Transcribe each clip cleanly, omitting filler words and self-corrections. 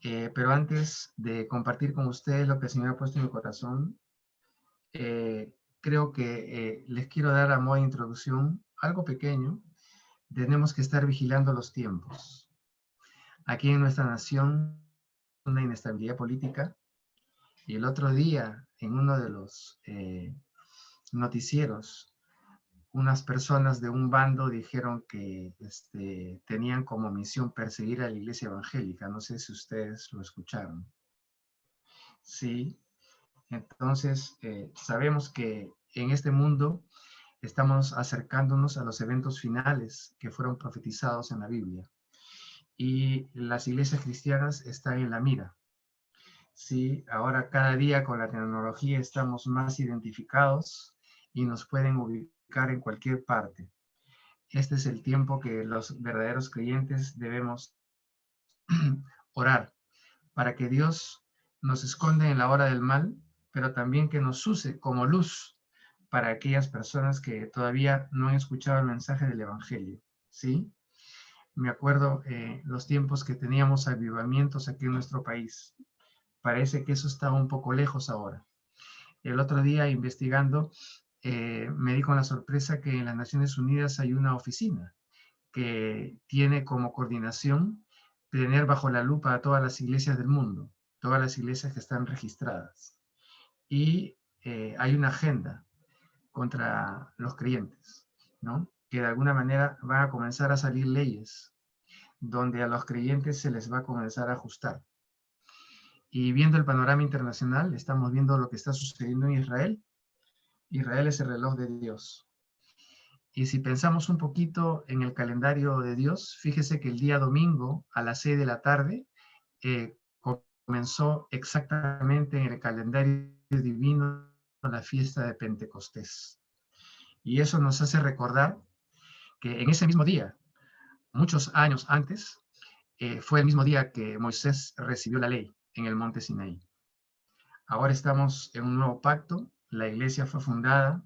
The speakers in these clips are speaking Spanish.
Pero antes de compartir con ustedes lo que el Señor ha puesto en mi corazón, creo que les quiero dar a modo de introducción algo pequeño. Tenemos que estar vigilando los tiempos. Aquí en nuestra nación, una inestabilidad política, y el otro día, en uno de los noticieros, unas personas de un bando dijeron que tenían como misión perseguir a la iglesia evangélica. No sé si ustedes lo escucharon. Sí, entonces sabemos que en este mundo estamos acercándonos a los eventos finales que fueron profetizados en la Biblia. Y las iglesias cristianas están en la mira. Sí, ahora cada día con la tecnología estamos más identificados y nos pueden ubicar en cualquier parte. Este es el tiempo que los verdaderos creyentes debemos orar para que Dios nos esconda en la hora del mal, pero también que nos use como luz para aquellas personas que todavía no han escuchado el mensaje del Evangelio. ¿Sí? Me acuerdo los tiempos que teníamos avivamientos aquí en nuestro país. Parece que eso está un poco lejos ahora. El otro día, investigando, me di con la sorpresa que en las Naciones Unidas hay una oficina que tiene como coordinación tener bajo la lupa a todas las iglesias del mundo, todas las iglesias que están registradas. Y hay una agenda contra los creyentes, ¿no? Que de alguna manera van a comenzar a salir leyes donde a los creyentes se les va a comenzar a ajustar. Y viendo el panorama internacional, estamos viendo lo que está sucediendo en Israel. Israel es el reloj de Dios. Y si pensamos un poquito en el calendario de Dios, fíjese que el día domingo a las 6 de la tarde comenzó exactamente en el calendario divino la fiesta de Pentecostés. Y eso nos hace recordar que en ese mismo día, muchos años antes, fue el mismo día que Moisés recibió la ley en el monte Sinaí. Ahora estamos en un nuevo pacto. La iglesia fue fundada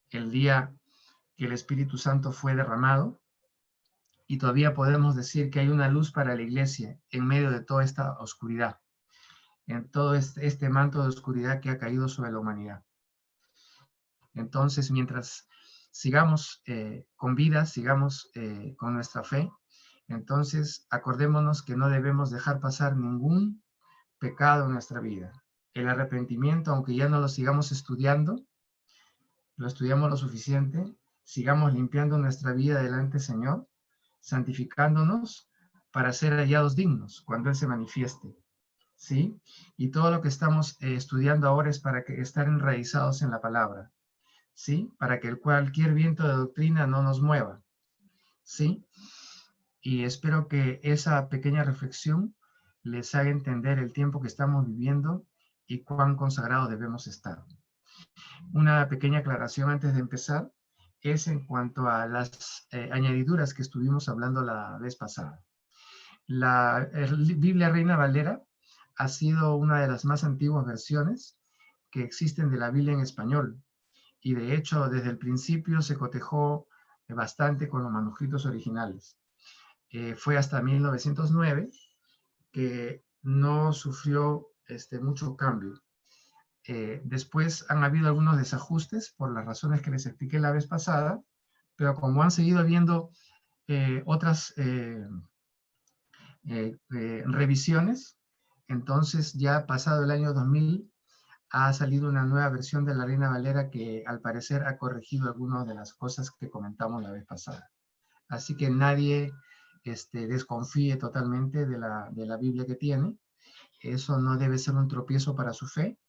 el día que el Espíritu Santo fue derramado y todavía podemos decir que hay una luz para la iglesia en medio de toda esta oscuridad, en todo este manto de oscuridad que ha caído sobre la humanidad. Entonces, mientras sigamos con vida, sigamos con nuestra fe, entonces acordémonos que no debemos dejar pasar ningún pecado en nuestra vida. El arrepentimiento, aunque ya no lo sigamos estudiando, lo estudiamos lo suficiente, sigamos limpiando nuestra vida delante del Señor, santificándonos para ser hallados dignos cuando Él se manifieste. ¿Sí? Y todo lo que estamos estudiando ahora es para que estar enraizados en la palabra. ¿Sí? Para que cualquier viento de doctrina no nos mueva. ¿Sí? Y espero que esa pequeña reflexión les haga entender el tiempo que estamos viviendo y cuán consagrados debemos estar. Una pequeña aclaración antes de empezar es en cuanto a las añadiduras que estuvimos hablando la vez pasada. La Biblia Reina Valera ha sido una de las más antiguas versiones que existen de la Biblia en español. Y de hecho, desde el principio se cotejó bastante con los manuscritos originales. Fue hasta 1909 que no sufrió mucho cambio. Después han habido algunos desajustes por las razones que les expliqué la vez pasada, pero como han seguido habiendo otras revisiones, entonces ya pasado el año 2000 ha salido una nueva versión de la Reina Valera que al parecer ha corregido algunas de las cosas que comentamos la vez pasada. Así que nadie desconfíe totalmente de la Biblia que tiene. Eso no debe ser un tropiezo para su fe,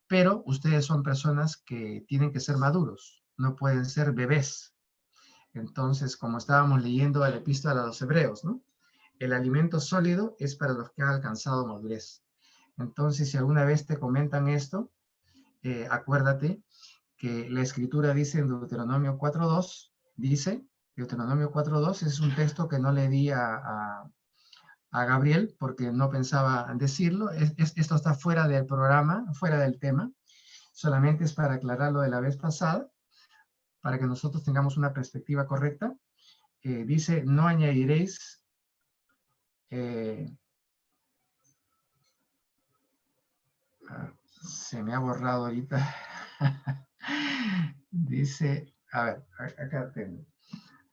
pero ustedes son personas que tienen que ser maduros, no pueden ser bebés. Entonces, como estábamos leyendo la epístola a los hebreos, ¿no? El alimento sólido es para los que han alcanzado madurez. Entonces, si alguna vez te comentan esto, acuérdate que la escritura dice en Deuteronomio 4.2, dice, Deuteronomio 4.2 es un texto que no le di a Gabriel porque no pensaba decirlo. Esto está fuera del programa, fuera del tema. Solamente es para aclarar lo de la vez pasada, para que nosotros tengamos una perspectiva correcta. Dice, no añadiréis Se me ha borrado ahorita. Dice, a ver, acá tengo.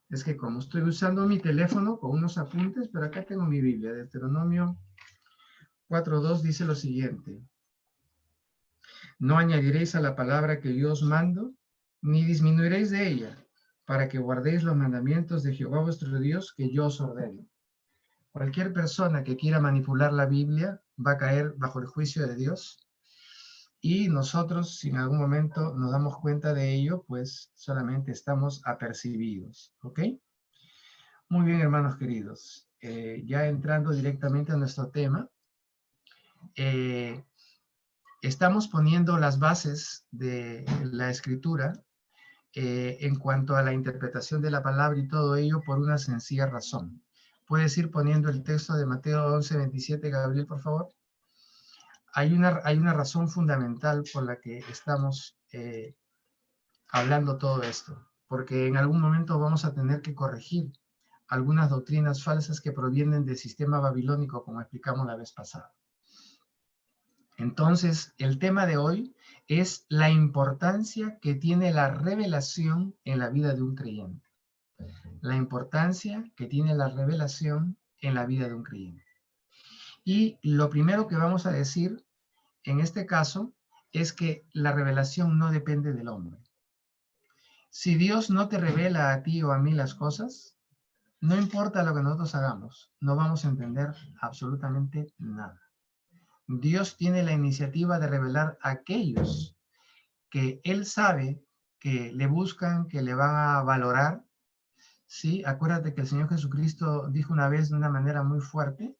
Es que como estoy usando mi teléfono con unos apuntes, pero acá tengo mi Biblia. Deuteronomio 4:2 dice lo siguiente. No añadiréis a la palabra que yo os mando, ni disminuiréis de ella, para que guardéis los mandamientos de Jehová vuestro Dios que yo os ordeno. Cualquier persona que quiera manipular la Biblia va a caer bajo el juicio de Dios. Y nosotros, si en algún momento nos damos cuenta de ello, pues solamente estamos apercibidos, ¿ok? Muy bien, hermanos queridos. Ya entrando directamente a nuestro tema, estamos poniendo las bases de la escritura en cuanto a la interpretación de la palabra y todo ello por una sencilla razón. ¿Puedes ir poniendo el texto de Mateo 11:27, Gabriel, por favor? Hay una razón fundamental por la que estamos hablando todo esto, porque en algún momento vamos a tener que corregir algunas doctrinas falsas que provienen del sistema babilónico, como explicamos la vez pasada. Entonces, el tema de hoy es la importancia que tiene la revelación en la vida de un creyente. La importancia que tiene la revelación en la vida de un creyente. Y lo primero que vamos a decir en este caso es que la revelación no depende del hombre. Si Dios no te revela a ti o a mí las cosas, no importa lo que nosotros hagamos, no vamos a entender absolutamente nada. Dios tiene la iniciativa de revelar a aquellos que Él sabe que le buscan, que le van a valorar. Sí, acuérdate que el Señor Jesucristo dijo una vez de una manera muy fuerte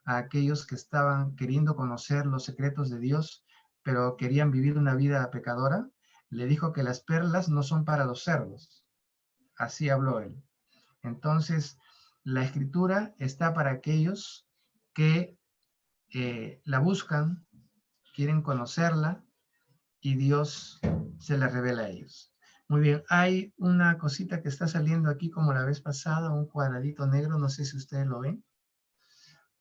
a aquellos que estaban queriendo conocer los secretos de Dios, pero querían vivir una vida pecadora, le dijo que las perlas no son para los cerdos. Así habló Él. Entonces, la Escritura está para aquellos que la buscan, quieren conocerla, y Dios se la revela a ellos. Muy bien, hay una cosita que está saliendo aquí como la vez pasada, un cuadradito negro, no sé si ustedes lo ven,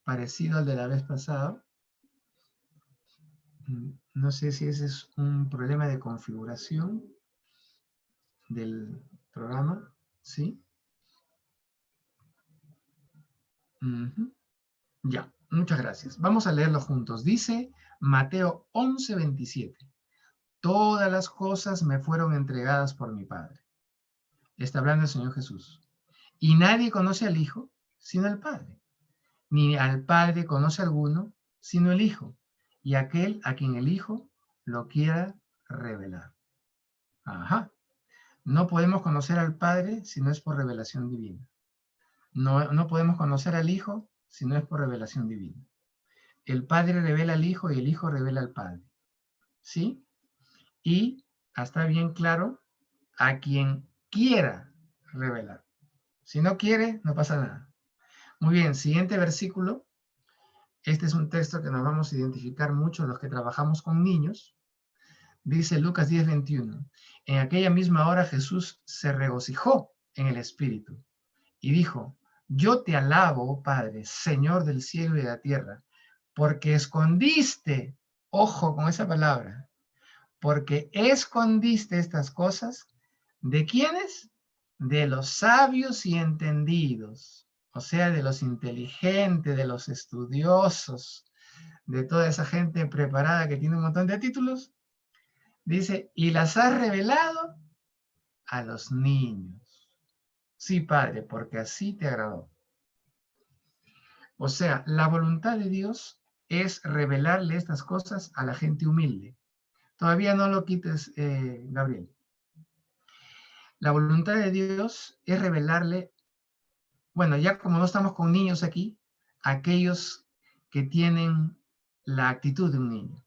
parecido al de la vez pasada. No sé si ese es un problema de configuración del programa, ¿sí? Ya, muchas gracias. Vamos a leerlo juntos. Dice Mateo 11:27. Todas las cosas me fueron entregadas por mi Padre. Está hablando el Señor Jesús. Y nadie conoce al Hijo sino al Padre. Ni al Padre conoce alguno sino el Hijo. Y aquel a quien el Hijo lo quiera revelar. Ajá. No podemos conocer al Padre si no es por revelación divina. No podemos conocer al Hijo si no es por revelación divina. El Padre revela al Hijo y el Hijo revela al Padre. ¿Sí? Y está bien claro a quien quiera revelar. Si no quiere, no pasa nada. Muy bien, siguiente versículo. Este es un texto que nos vamos a identificar mucho los que trabajamos con niños. Dice Lucas 10:21. En aquella misma hora Jesús se regocijó en el Espíritu y dijo: yo te alabo, oh Padre, Señor del cielo y de la tierra, porque escondiste, ojo con esa palabra, porque escondiste estas cosas, ¿de quiénes? De los sabios y entendidos, o sea, de los inteligentes, de los estudiosos, de toda esa gente preparada que tiene un montón de títulos. Dice, y las has revelado a los niños. Sí, Padre, porque así te agradó. O sea, la voluntad de Dios es revelarle estas cosas a la gente humilde. Todavía no lo quites, Gabriel. La voluntad de Dios es revelarle, bueno, ya como no estamos con niños aquí, a aquellos que tienen la actitud de un niño,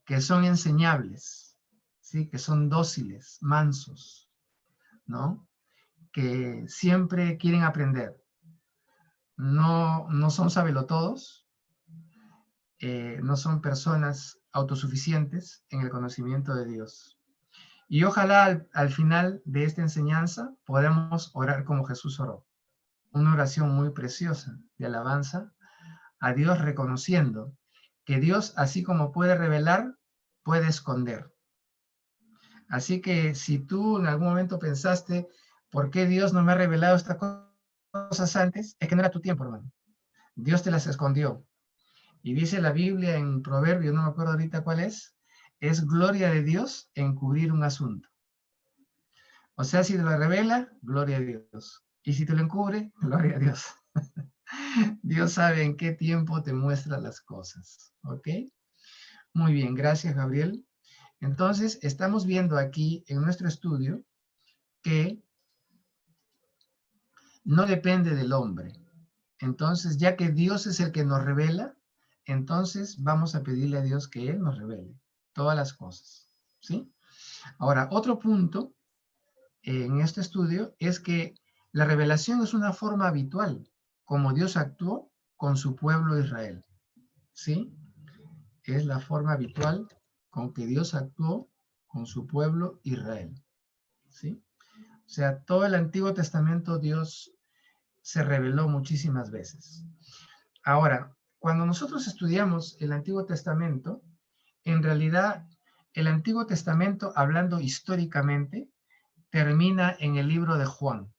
que son enseñables, ¿sí? Que son dóciles, mansos, ¿no? Que siempre quieren aprender. No son sabelotodos, no son personas autosuficientes en el conocimiento de Dios. Y ojalá al final de esta enseñanza podamos orar como Jesús oró. Una oración muy preciosa de alabanza a Dios, reconociendo que Dios, así como puede revelar, puede esconder. Así que si tú en algún momento pensaste, ¿por qué Dios no me ha revelado estas cosas antes? Es que no era tu tiempo, hermano. Dios te las escondió. Y dice la Biblia en Proverbios, no me acuerdo ahorita cuál es gloria de Dios encubrir un asunto. O sea, si te lo revela, gloria a Dios. Y si te lo encubre, gloria a Dios. Dios sabe en qué tiempo te muestra las cosas. ¿Ok? Muy bien, gracias, Gabriel. Entonces, estamos viendo aquí en nuestro estudio que no depende del hombre. Entonces, ya que Dios es el que nos revela, entonces vamos a pedirle a Dios que Él nos revele todas las cosas. ¿Sí? Ahora, otro punto en este estudio es que la revelación es una forma habitual, como Dios actuó con su pueblo Israel. ¿Sí? Es la forma habitual con que Dios actuó con su pueblo Israel. ¿Sí? O sea, todo el Antiguo Testamento Dios se reveló muchísimas veces. Ahora, cuando nosotros estudiamos el Antiguo Testamento, en realidad el Antiguo Testamento, hablando históricamente, termina en el libro de Juan.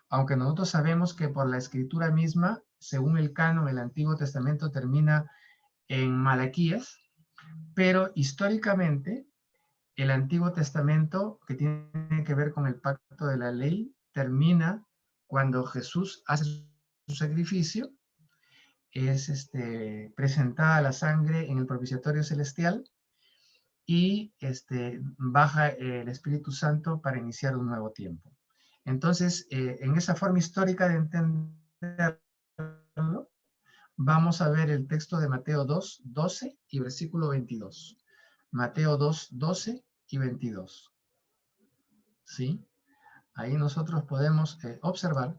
Aunque nosotros sabemos que por la escritura misma, según el canon, el Antiguo Testamento termina en Malaquías, pero históricamente el Antiguo Testamento, que tiene que ver con el pacto de la ley, termina cuando Jesús hace su sacrificio, es presentada la sangre en el propiciatorio celestial y baja el Espíritu Santo para iniciar un nuevo tiempo. Entonces, en esa forma histórica de entenderlo, vamos a ver el texto de Mateo 2, 12 y versículo 22. Mateo 2, 12 y 22. ¿Sí? Ahí nosotros podemos observar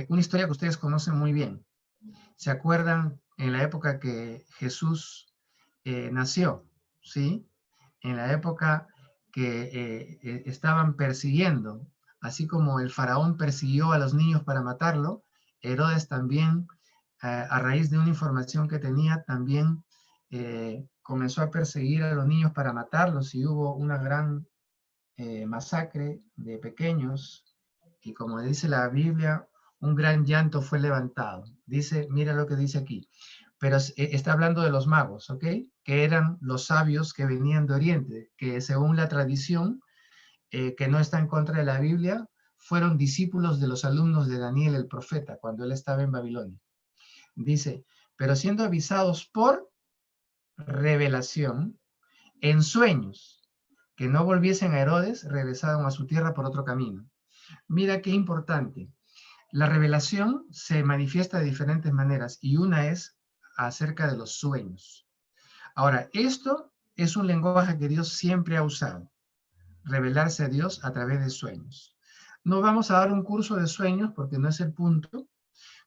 una historia que ustedes conocen muy bien. ¿Se acuerdan en la época que Jesús nació? ¿Sí? En la época que estaban persiguiendo, así como el faraón persiguió a los niños para matarlo, Herodes también, a raíz de una información que tenía, también comenzó a perseguir a los niños para matarlos y hubo una gran masacre de pequeños y como dice la Biblia, un gran llanto fue levantado. Dice, mira lo que dice aquí, pero está hablando de los magos, ¿ok? Que eran los sabios que venían de Oriente, que según la tradición, que no está en contra de la Biblia, fueron discípulos de los alumnos de Daniel el profeta cuando él estaba en Babilonia. Dice, pero siendo avisados por revelación en sueños, que no volviesen a Herodes, regresaron a su tierra por otro camino. Mira qué importante. La revelación se manifiesta de diferentes maneras y una es acerca de los sueños. Ahora, esto es un lenguaje que Dios siempre ha usado, revelarse a Dios a través de sueños. No vamos a dar un curso de sueños porque no es el punto,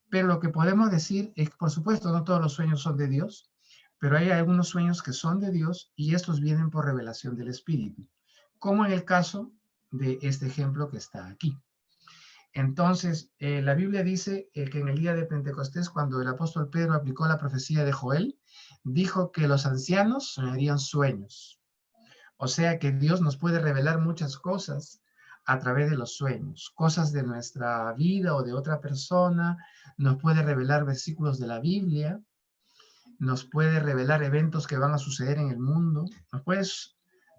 pero lo que podemos decir es que, por supuesto, no todos los sueños son de Dios, pero hay algunos sueños que son de Dios y estos vienen por revelación del Espíritu, como en el caso de este ejemplo que está aquí. Entonces, la Biblia dice que en el día de Pentecostés, cuando el apóstol Pedro aplicó la profecía de Joel, dijo que los ancianos soñarían sueños. O sea que Dios nos puede revelar muchas cosas a través de los sueños, cosas de nuestra vida o de otra persona, nos puede revelar versículos de la Biblia, nos puede revelar eventos que van a suceder en el mundo, nos puede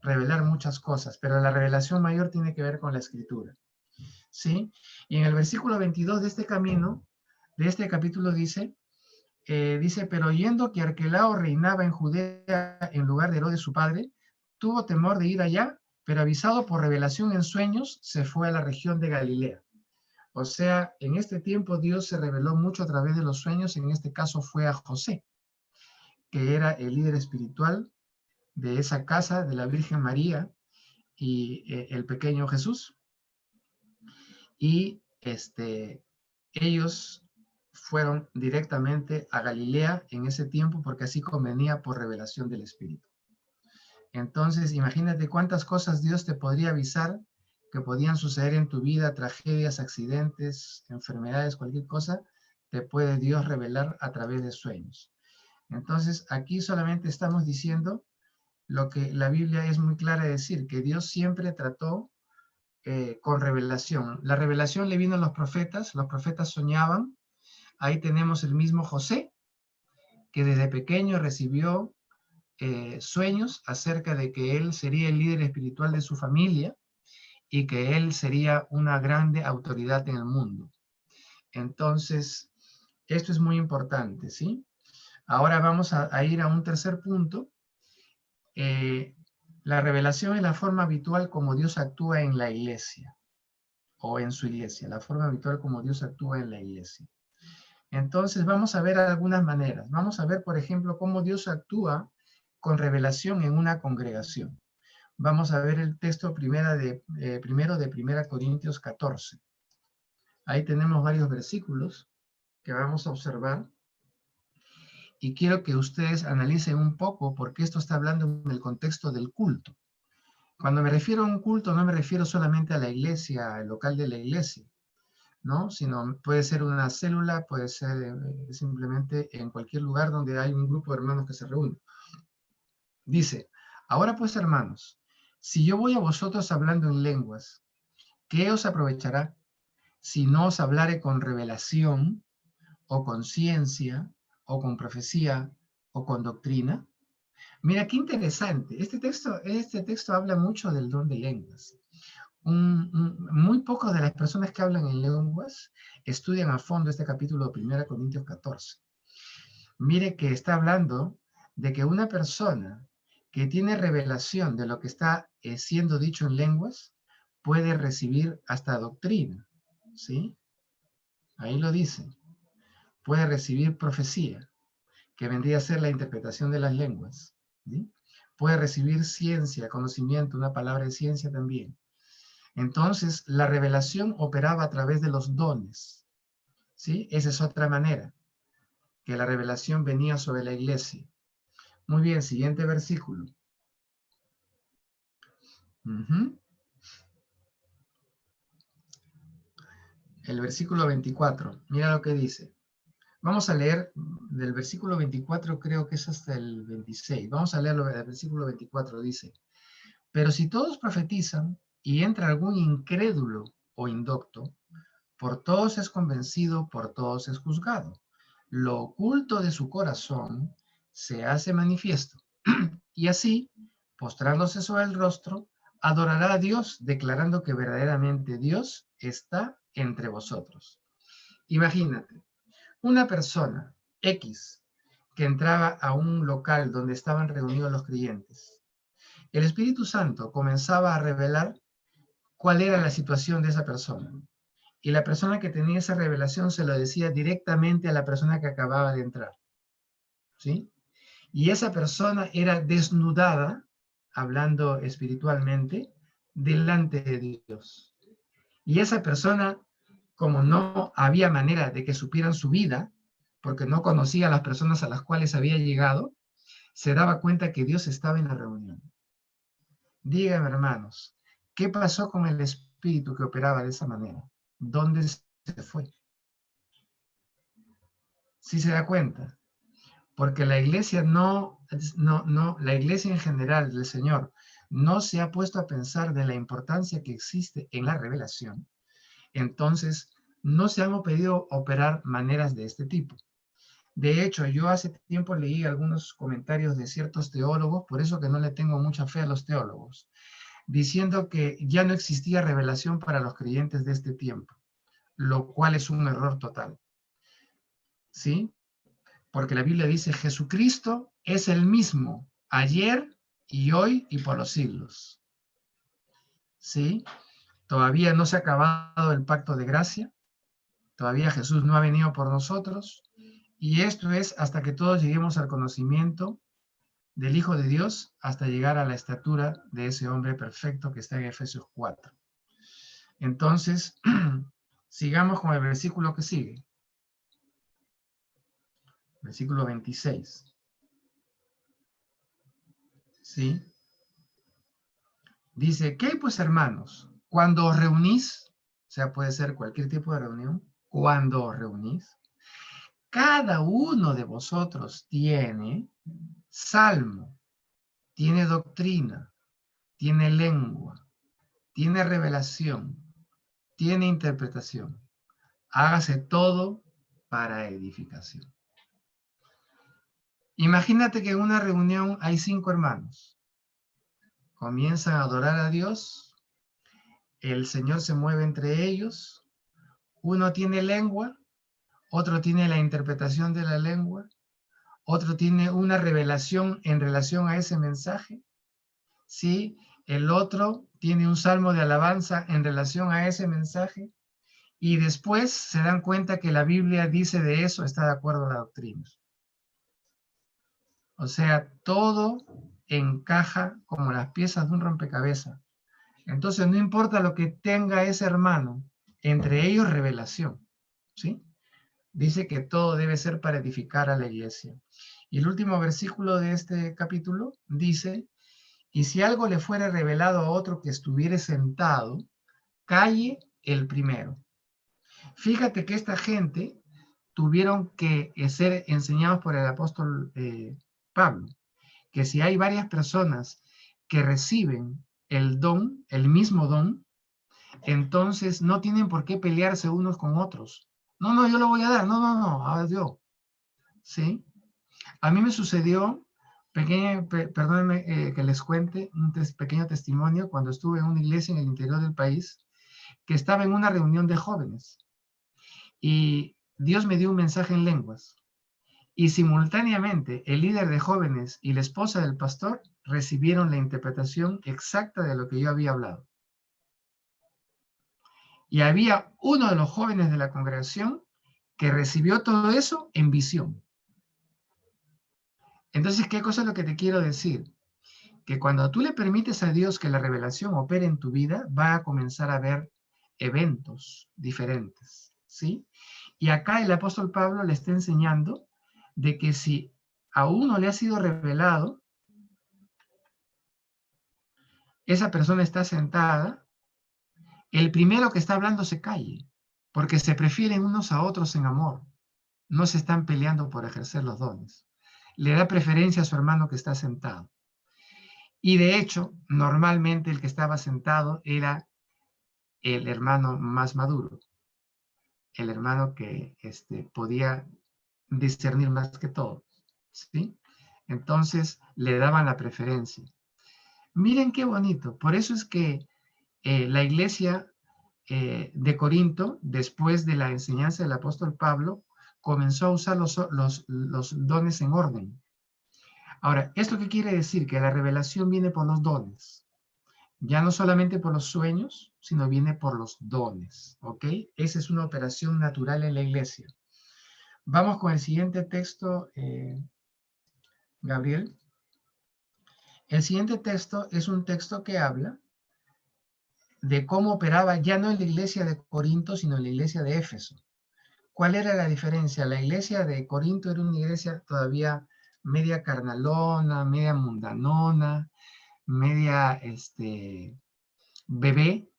revelar muchas cosas, pero la revelación mayor tiene que ver con la Escritura. ¿Sí? Y en el versículo 22 de este camino, de este capítulo dice, pero oyendo que Arquelao reinaba en Judea en lugar de Herodes su padre, tuvo temor de ir allá, pero avisado por revelación en sueños, se fue a la región de Galilea. O sea, en este tiempo Dios se reveló mucho a través de los sueños, en este caso fue a José, que era el líder espiritual de esa casa de la Virgen María y el pequeño Jesús. Y ellos fueron directamente a Galilea en ese tiempo porque así convenía por revelación del Espíritu. Entonces, imagínate cuántas cosas Dios te podría avisar que podían suceder en tu vida, tragedias, accidentes, enfermedades, cualquier cosa, te puede Dios revelar a través de sueños. Entonces, aquí solamente estamos diciendo lo que la Biblia es muy clara de decir, que Dios siempre trató con revelación. La revelación le vino a los profetas soñaban. Ahí tenemos el mismo José, que desde pequeño recibió sueños acerca de que él sería el líder espiritual de su familia y que él sería una grande autoridad en el mundo. Entonces, esto es muy importante, ¿sí? Ahora vamos a ir a un tercer punto. La revelación es la forma habitual como Dios actúa en la iglesia o en su iglesia, la forma habitual como Dios actúa en la iglesia. Entonces vamos a ver algunas maneras. Vamos a ver, por ejemplo, cómo Dios actúa con revelación en una congregación. Vamos a ver el texto primero de 1 Corintios 14. Ahí tenemos varios versículos que vamos a observar y quiero que ustedes analicen un poco porque esto está hablando en el contexto del culto. Cuando me refiero a un culto no me refiero solamente a la iglesia, al local de la iglesia, ¿no? Sino puede ser una célula, puede ser simplemente en cualquier lugar donde hay un grupo de hermanos que se reúnen. Dice, ahora pues hermanos, si yo voy a vosotros hablando en lenguas, ¿qué os aprovechará si no os hablare con revelación o con ciencia o con profecía o con doctrina? Mira, qué interesante. Este texto habla mucho del don de lenguas. Muy pocas de las personas que hablan en lenguas estudian a fondo este capítulo de 1 Corintios 14. Mire que está hablando de que una persona que tiene revelación de lo que está siendo dicho en lenguas puede recibir hasta doctrina, ¿sí? Ahí lo dice. Puede recibir profecía, que vendría a ser la interpretación de las lenguas, ¿sí? Puede recibir ciencia, conocimiento, una palabra de ciencia también. Entonces, la revelación operaba a través de los dones, ¿sí? Esa es otra manera, que la revelación venía sobre la iglesia. Muy bien, siguiente versículo. El versículo 24, mira lo que dice. Vamos a leer del versículo 24, creo que es hasta el 26. Vamos a leerlo del versículo 24, dice. Pero si todos profetizan y entra algún incrédulo o indocto, por todos es convencido, por todos es juzgado. Lo oculto de su corazón se hace manifiesto. Y así, postrándose sobre el rostro, adorará a Dios, declarando que verdaderamente Dios está entre vosotros. Imagínate, una persona X que entraba a un local donde estaban reunidos los creyentes. El Espíritu Santo comenzaba a revelar cuál era la situación de esa persona. Y la persona que tenía esa revelación se lo decía directamente a la persona que acababa de entrar. ¿Sí? Y esa persona era desnudada, hablando espiritualmente, delante de Dios. Y esa persona, como no había manera de que supieran su vida, porque no conocía a las personas a las cuales había llegado, se daba cuenta que Dios estaba en la reunión. Díganme, hermanos, ¿qué pasó con el espíritu que operaba de esa manera? ¿Dónde se fue? ¿Sí se da cuenta? Porque la iglesia la iglesia en general del Señor no se ha puesto a pensar de la importancia que existe en la revelación. Entonces, no se han podido operar maneras de este tipo. De hecho, yo hace tiempo leí algunos comentarios de ciertos teólogos, por eso que no le tengo mucha fe a los teólogos, diciendo que ya no existía revelación para los creyentes de este tiempo, lo cual es un error total. ¿Sí? Porque la Biblia dice, Jesucristo es el mismo ayer y hoy y por los siglos. ¿Sí? Todavía no se ha acabado el pacto de gracia, todavía Jesús no ha venido por nosotros, y esto es hasta que todos lleguemos al conocimiento del Hijo de Dios, hasta llegar a la estatura de ese hombre perfecto que está en Efesios 4. Entonces, sigamos con el versículo que sigue. Versículo 26. ¿Sí? Dice, ¿qué hay pues, hermanos? Cuando os reunís, o sea, puede ser cualquier tipo de reunión, cuando os reunís, cada uno de vosotros tiene salmo, tiene doctrina, tiene lengua, tiene revelación, tiene interpretación. Hágase todo para edificación. Imagínate que en una reunión hay 5 hermanos. Comienzan a adorar a Dios, el Señor se mueve entre ellos, uno tiene lengua, otro tiene la interpretación de la lengua, otro tiene una revelación en relación a ese mensaje, ¿sí? El otro tiene un salmo de alabanza en relación a ese mensaje, y después se dan cuenta que la Biblia dice de eso, está de acuerdo a la doctrina. O sea, todo encaja como las piezas de un rompecabezas. Entonces, no importa lo que tenga ese hermano, entre ellos revelación, ¿sí? Dice que todo debe ser para edificar a la iglesia. Y el último versículo de este capítulo dice, y si algo le fuera revelado a otro que estuviere sentado, calle el primero. Fíjate que esta gente tuvieron que ser enseñados por el apóstol Pablo, que si hay varias personas que reciben el don, el mismo don, entonces no tienen por qué pelearse unos con otros. No, no, yo lo voy a dar. No, no, no, ahora yo. ¿Sí? A mí me sucedió, perdónenme que les cuente un pequeño testimonio cuando estuve en una iglesia en el interior del país, que estaba en una reunión de jóvenes y Dios me dio un mensaje en lenguas. Y simultáneamente el líder de jóvenes y la esposa del pastor recibieron la interpretación exacta de lo que yo había hablado. Y había uno de los jóvenes de la congregación que recibió todo eso en visión. Entonces, ¿qué cosa es lo que te quiero decir? Que cuando tú le permites a Dios que la revelación opere en tu vida, va a comenzar a ver eventos diferentes, ¿sí? Y acá el apóstol Pablo le está enseñando de que si a uno le ha sido revelado, esa persona está sentada, el primero que está hablando se calle, porque se prefieren unos a otros en amor, no se están peleando por ejercer los dones. Le da preferencia a su hermano que está sentado. Y de hecho, normalmente el que estaba sentado era el hermano más maduro, el hermano que podía discernir más que todo, ¿sí? Entonces le daban la preferencia. Miren qué bonito. Por eso es que la iglesia de Corinto, después de la enseñanza del apóstol Pablo, comenzó a usar los dones en orden. Ahora, ¿esto qué quiere decir? Que la revelación viene por los dones. Ya no solamente por los sueños, sino viene por los dones, ¿ok? Esa es una operación natural en la iglesia. Vamos con el siguiente texto, Gabriel. El siguiente texto es un texto que habla de cómo operaba ya no en la iglesia de Corinto, sino en la iglesia de Éfeso. ¿Cuál era la diferencia? La iglesia de Corinto era una iglesia todavía media carnalona, media mundanona, media bebé.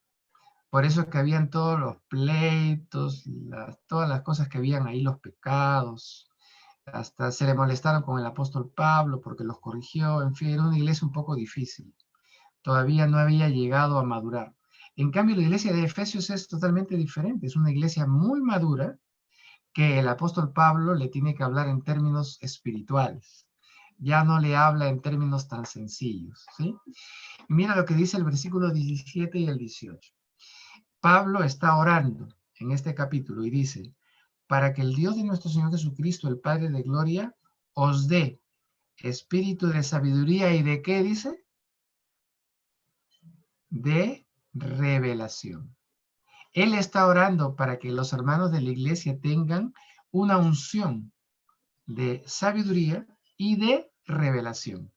Por eso es que habían todos los pleitos, todas las cosas que habían ahí, los pecados. Hasta se le molestaron con el apóstol Pablo porque los corrigió. En fin, era una iglesia un poco difícil. Todavía no había llegado a madurar. En cambio, la iglesia de Efesios es totalmente diferente. Es una iglesia muy madura que el apóstol Pablo le tiene que hablar en términos espirituales. Ya no le habla en términos tan sencillos, ¿sí? Y mira lo que dice el versículo 17 y el 18. Pablo está orando en este capítulo y dice, para que el Dios de nuestro Señor Jesucristo, el Padre de gloria, os dé espíritu de sabiduría y de ¿qué dice? De revelación. Él está orando para que los hermanos de la iglesia tengan una unción de sabiduría y de revelación.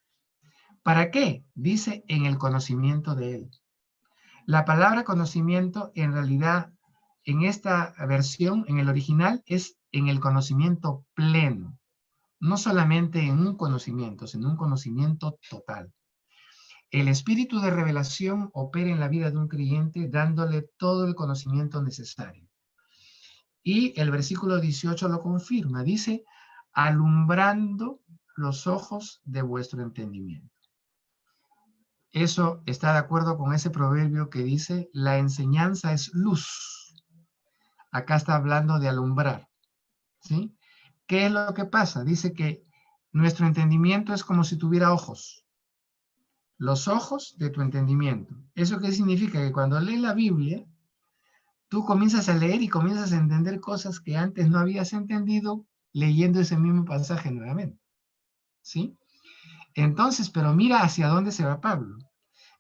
¿Para qué? Dice en el conocimiento de Él. La palabra conocimiento en realidad en esta versión, en el original, es en el conocimiento pleno. No solamente en un conocimiento, sino un conocimiento total. El espíritu de revelación opera en la vida de un creyente dándole todo el conocimiento necesario. Y el versículo 18 lo confirma. Dice, alumbrando los ojos de vuestro entendimiento. Eso está de acuerdo con ese proverbio que dice, la enseñanza es luz. Acá está hablando de alumbrar, ¿sí? ¿Qué es lo que pasa? Dice que nuestro entendimiento es como si tuviera ojos. Los ojos de tu entendimiento. ¿Eso qué significa? Que cuando lees la Biblia, tú comienzas a leer y comienzas a entender cosas que antes no habías entendido leyendo ese mismo pasaje nuevamente, ¿sí? Entonces, pero mira hacia dónde se va Pablo.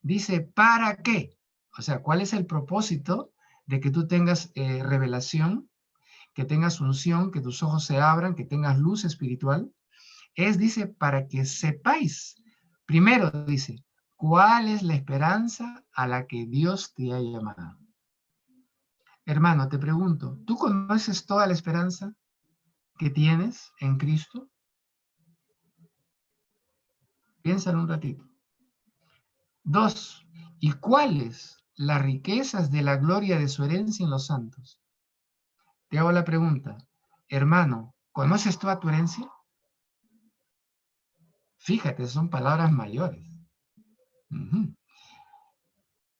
Dice, ¿para qué? O sea, ¿cuál es el propósito de que tú tengas revelación, que tengas unción, que tus ojos se abran, que tengas luz espiritual? Dice, para que sepáis. Primero dice, ¿cuál es la esperanza a la que Dios te ha llamado? Hermano, te pregunto, ¿tú conoces toda la esperanza que tienes en Cristo? Piénsalo un ratito. 2. ¿Y cuáles las riquezas de la gloria de su herencia en los santos? Te hago la pregunta, hermano, ¿conoces toda tu herencia? Fíjate, son palabras mayores. Uh-huh.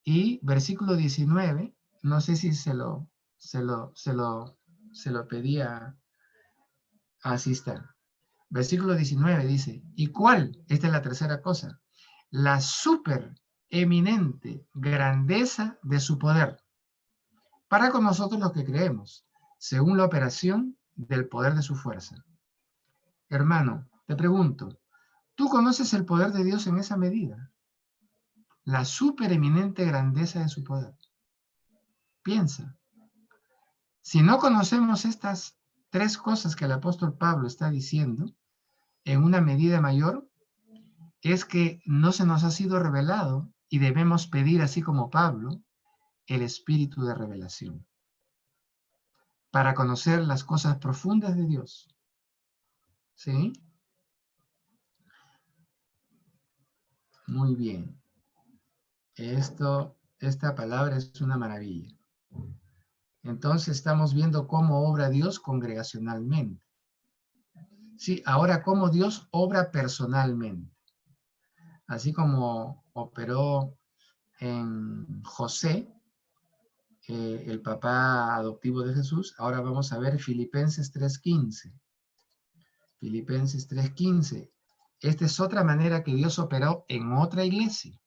Y versículo 19, no sé si se lo pedía, así está. Versículo 19 dice, ¿y cuál? Esta es la tercera cosa. La super eminente grandeza de su poder para con nosotros los que creemos, según la operación del poder de su fuerza. Hermano, te pregunto, ¿tú conoces el poder de Dios en esa medida? La supereminente grandeza de su poder. Piensa, si no conocemos estas tres cosas que el apóstol Pablo está diciendo, en una medida mayor, es que no se nos ha sido revelado y debemos pedir, así como Pablo, el espíritu de revelación para conocer las cosas profundas de Dios. ¿Sí? Muy bien. Esta palabra es una maravilla. Entonces estamos viendo cómo obra Dios congregacionalmente. Sí, ahora cómo Dios obra personalmente. Así como operó en José, el papá adoptivo de Jesús, ahora vamos a ver Filipenses 3:15. Filipenses 3:15. Esta es otra manera que Dios operó en otra iglesia,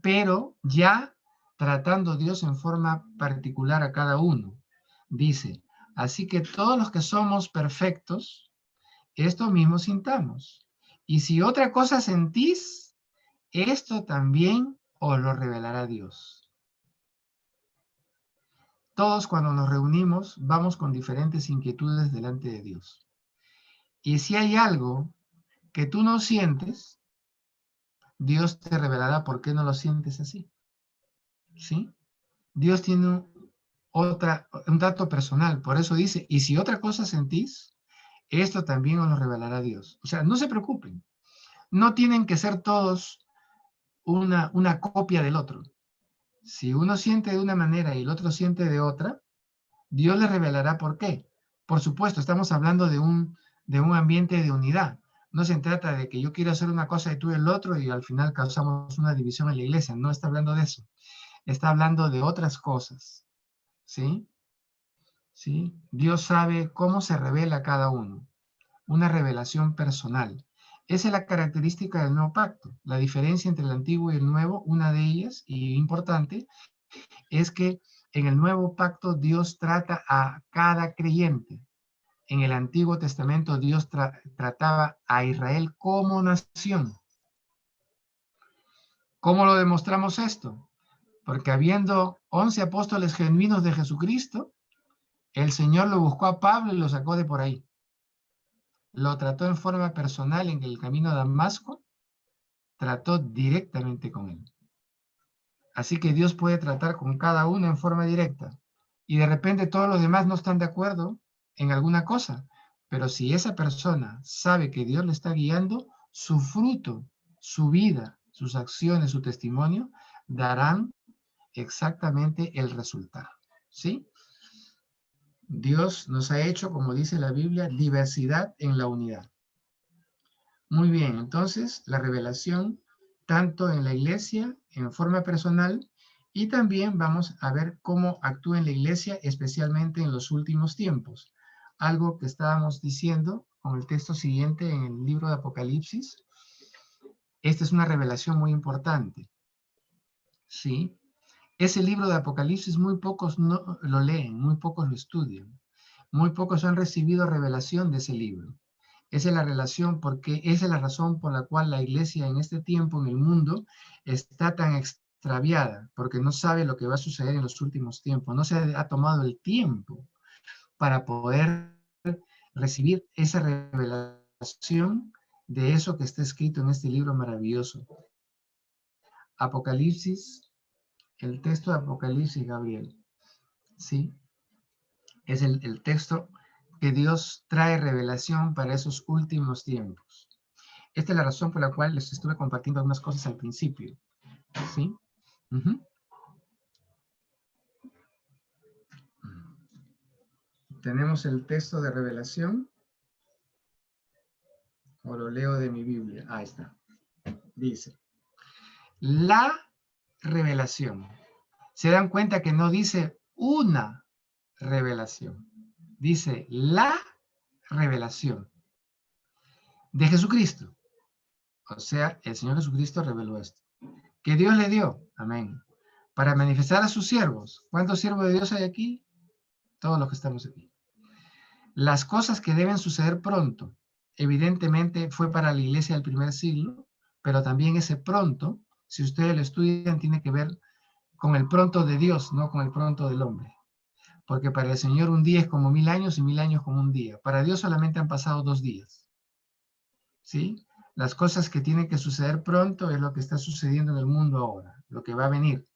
pero ya tratando Dios en forma particular a cada uno. Dice, así que todos los que somos perfectos, esto mismo sintamos. Y si otra cosa sentís, esto también os lo revelará Dios. Todos cuando nos reunimos vamos con diferentes inquietudes delante de Dios. Y si hay algo que tú no sientes, Dios te revelará por qué no lo sientes así. ¿Sí? Dios tiene un dato personal, por eso dice, y si otra cosa sentís, esto también os lo revelará Dios. O sea, no se preocupen, no tienen que ser todos una copia del otro. Si uno siente de una manera y el otro siente de otra, Dios le revelará por qué. Por supuesto, estamos hablando de un ambiente de unidad. No se trata de que yo quiero hacer una cosa y tú el otro y al final causamos una división en la iglesia. No está hablando de eso. Está hablando de otras cosas. ¿Sí? ¿Sí? Dios sabe cómo se revela cada uno. Una revelación personal. Esa es la característica del nuevo pacto. La diferencia entre el antiguo y el nuevo, una de ellas, y importante, es que en el nuevo pacto Dios trata a cada creyente. En el Antiguo Testamento Dios trataba a Israel como nación. ¿Cómo lo demostramos esto? Porque habiendo 11 apóstoles genuinos de Jesucristo, el Señor lo buscó a Pablo y lo sacó de por ahí. Lo trató en forma personal en el camino a Damasco, trató directamente con él. Así que Dios puede tratar con cada uno en forma directa. Y de repente todos los demás no están de acuerdo en alguna cosa. Pero si esa persona sabe que Dios le está guiando, su fruto, su vida, sus acciones, su testimonio, darán exactamente el resultado. ¿Sí? Dios nos ha hecho, como dice la Biblia, diversidad en la unidad. Muy bien, entonces la revelación, tanto en la iglesia, en forma personal, y también vamos a ver cómo actúa en la iglesia, especialmente en los últimos tiempos. Algo que estábamos diciendo con el texto siguiente en el libro de Apocalipsis. Esta es una revelación muy importante, ¿sí? Ese libro de Apocalipsis muy pocos no, lo leen, muy pocos lo estudian. Muy pocos han recibido revelación de ese libro. Esa es la relación, porque esa es la razón por la cual la iglesia en este tiempo, en el mundo, está tan extraviada, porque no sabe lo que va a suceder en los últimos tiempos. No se ha tomado el tiempo para poder recibir esa revelación de eso que está escrito en este libro maravilloso. Apocalipsis, el texto de Apocalipsis, Gabriel, ¿sí? Es el texto que Dios trae revelación para esos últimos tiempos. Esta es la razón por la cual les estuve compartiendo algunas cosas al principio, ¿sí? Uh-huh. Tenemos el texto de revelación, o lo leo de mi Biblia. Ahí está. Dice, la revelación. Se dan cuenta que no dice una revelación, dice la revelación de Jesucristo. O sea, el Señor Jesucristo reveló esto. Que Dios le dio, amén, para manifestar a sus siervos. ¿Cuántos siervos de Dios hay aquí? Todos los que estamos aquí. Las cosas que deben suceder pronto, evidentemente fue para la iglesia del primer siglo, pero también ese pronto, si ustedes lo estudian, tiene que ver con el pronto de Dios, no con el pronto del hombre. Porque para el Señor un día es como 1000 años y 1000 años como un día. Para Dios solamente han pasado 2 días. ¿Sí? Las cosas que tienen que suceder pronto es lo que está sucediendo en el mundo ahora, lo que va a venir.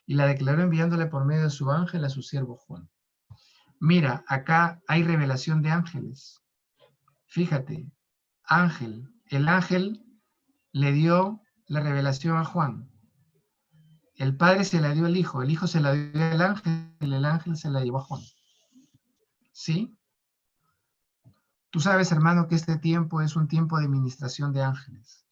Y la declaró enviándole por medio de su ángel a su siervo Juan. Mira, acá hay revelación de ángeles. Fíjate, ángel. El ángel le dio la revelación a Juan. El padre se la dio al hijo, el hijo se la dio al ángel, el ángel se la llevó a Juan. ¿Sí? Tú sabes, hermano, que este tiempo es un tiempo de ministración de ángeles.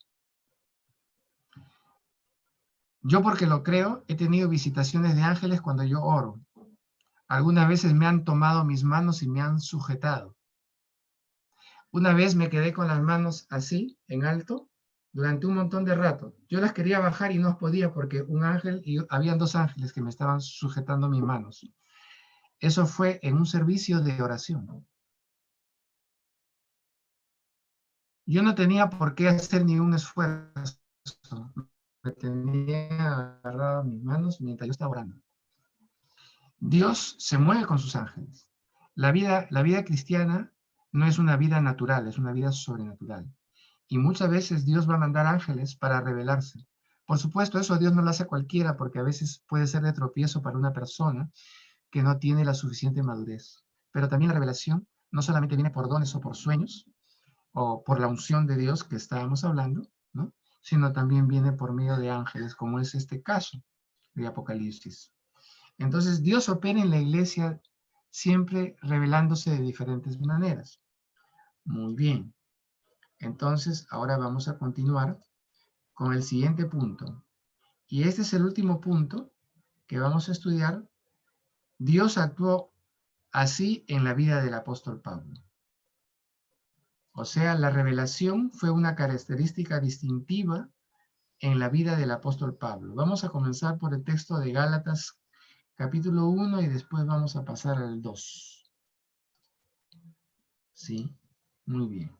Yo, porque lo creo, he tenido visitaciones de ángeles cuando yo oro. Algunas veces me han tomado mis manos y me han sujetado. Una vez me quedé con las manos así, en alto, durante un montón de rato. Yo las quería bajar y no podía porque un ángel, y habían 2 ángeles que me estaban sujetando mis manos. Eso fue en un servicio de oración. Yo no tenía por qué hacer ningún esfuerzo. Me tenía agarrado mis manos mientras yo estaba orando. Dios se mueve con sus ángeles. La vida cristiana no es una vida natural, es una vida sobrenatural. Y muchas veces Dios va a mandar ángeles para revelarse. Por supuesto, eso Dios no lo hace a cualquiera, porque a veces puede ser de tropiezo para una persona que no tiene la suficiente madurez. Pero también la revelación no solamente viene por dones o por sueños, o por la unción de Dios que estábamos hablando, ¿no? Sino también viene por medio de ángeles, como es este caso de Apocalipsis. Entonces, Dios opera en la iglesia siempre revelándose de diferentes maneras. Muy bien. Entonces, ahora vamos a continuar con el siguiente punto. Y este es el último punto que vamos a estudiar. Dios actuó así en la vida del apóstol Pablo. O sea, la revelación fue una característica distintiva en la vida del apóstol Pablo. Vamos a comenzar por el texto de Gálatas capítulo 1 y después vamos a pasar al 2. ¿Sí? Muy bien.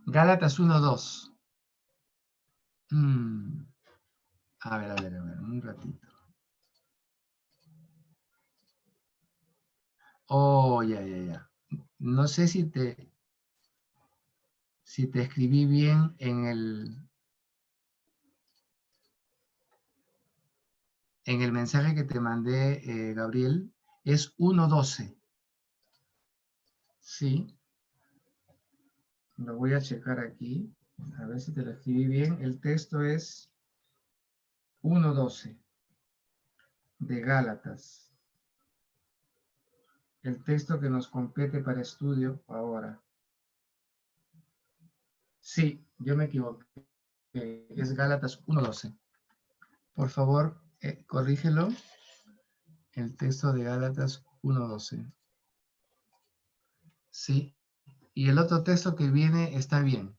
Gálatas 1:2. A ver, un ratito. Oh, ya. No sé si te escribí bien en el mensaje que te mandé, Gabriel. Es 1:12. Sí. Lo voy a checar aquí. A ver si te lo escribí bien. El texto es 1:12 de Gálatas. el texto que nos compete para estudio ahora. Sí, yo me equivoqué. Es Gálatas 1:12. Por favor, corrígelo. El texto de Gálatas 1:12. Sí. Y el otro texto que viene está bien.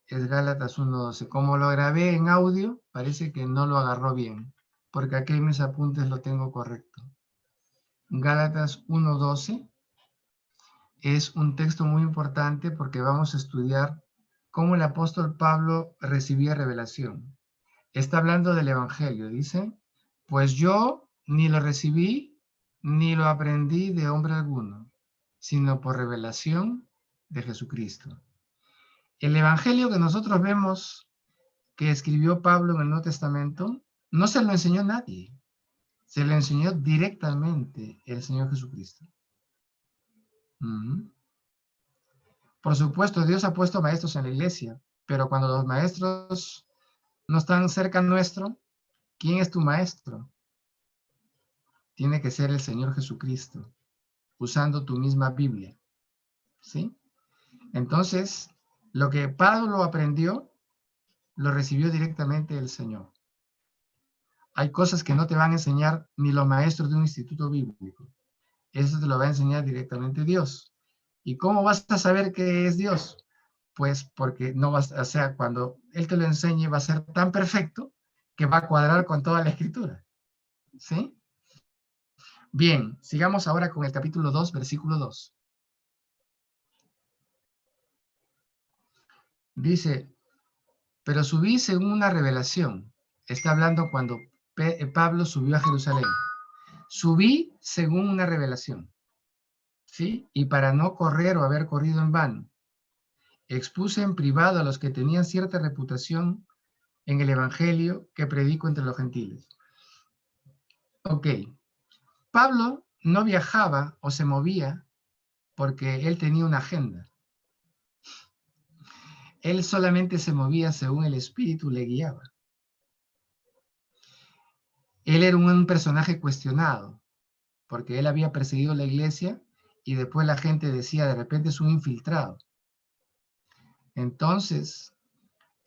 Es Gálatas 1:12. Como lo grabé en audio, parece que no lo agarró bien, porque aquí en mis apuntes lo tengo correcto. Gálatas 1:12 es un texto muy importante porque vamos a estudiar cómo el apóstol Pablo recibía revelación. Está hablando del Evangelio, dice, pues yo ni lo recibí ni lo aprendí de hombre alguno, sino por revelación de Jesucristo. El Evangelio que nosotros vemos que escribió Pablo en el Nuevo Testamento, no se lo enseñó nadie, se lo enseñó directamente el Señor Jesucristo. Por supuesto, Dios ha puesto maestros en la iglesia, pero cuando los maestros no están cerca nuestro, ¿quién es tu maestro? Tiene que ser el Señor Jesucristo, usando tu misma Biblia, ¿sí? Entonces, lo que Pablo aprendió, lo recibió directamente el Señor. Hay cosas que no te van a enseñar ni los maestros de un instituto bíblico. Eso te lo va a enseñar directamente Dios. ¿Y cómo vas a saber que es Dios? Pues porque no vas, o sea, cuando Él te lo enseñe va a ser tan perfecto que va a cuadrar con toda la escritura. ¿Sí? Bien, sigamos ahora con el capítulo 2, versículo 2. Dice, pero subí según una revelación. Está hablando cuando Pablo subió a Jerusalén. Subí según una revelación. ¿Sí? Y para no correr o haber corrido en vano, expuse en privado a los que tenían cierta reputación en el evangelio que predico entre los gentiles. Ok, Pablo no viajaba o se movía porque él tenía una agenda. Él solamente se movía según el Espíritu le guiaba. Él era un personaje cuestionado porque él había perseguido la iglesia y después la gente decía, de repente es un infiltrado. Entonces,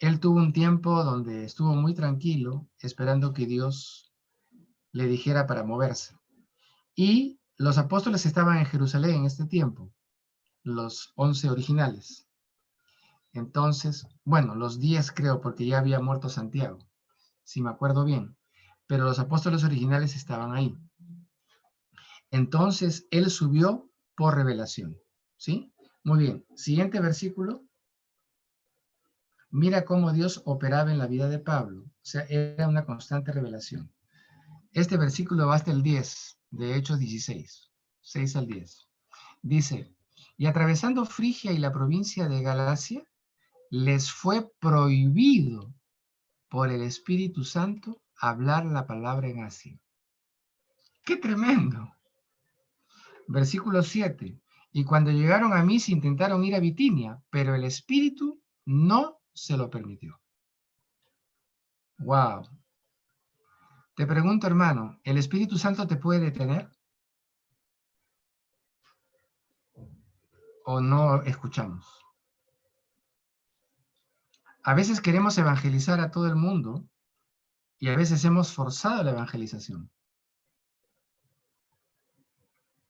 él tuvo un tiempo donde estuvo muy tranquilo, esperando que Dios le dijera para moverse. Y los apóstoles estaban en Jerusalén en este tiempo, los 11 originales. Entonces, bueno, los 10 creo, porque ya había muerto Santiago, si me acuerdo bien. Pero los apóstoles originales estaban ahí. Entonces, él subió por revelación. ¿Sí? Muy bien. Siguiente versículo. Mira cómo Dios operaba en la vida de Pablo. O sea, era una constante revelación. Este versículo va hasta el 10 de Hechos 16, 6 al 10. Dice, y atravesando Frigia y la provincia de Galacia, les fue prohibido por el Espíritu Santo hablar la palabra en Asia. ¡Qué tremendo! Versículo 7. Y cuando llegaron a Misia intentaron ir a Bitinia, pero el Espíritu no se lo permitió. ¡Wow! Te pregunto, hermano, ¿el Espíritu Santo te puede detener? ¿O no escuchamos? A veces queremos evangelizar a todo el mundo y a veces hemos forzado la evangelización.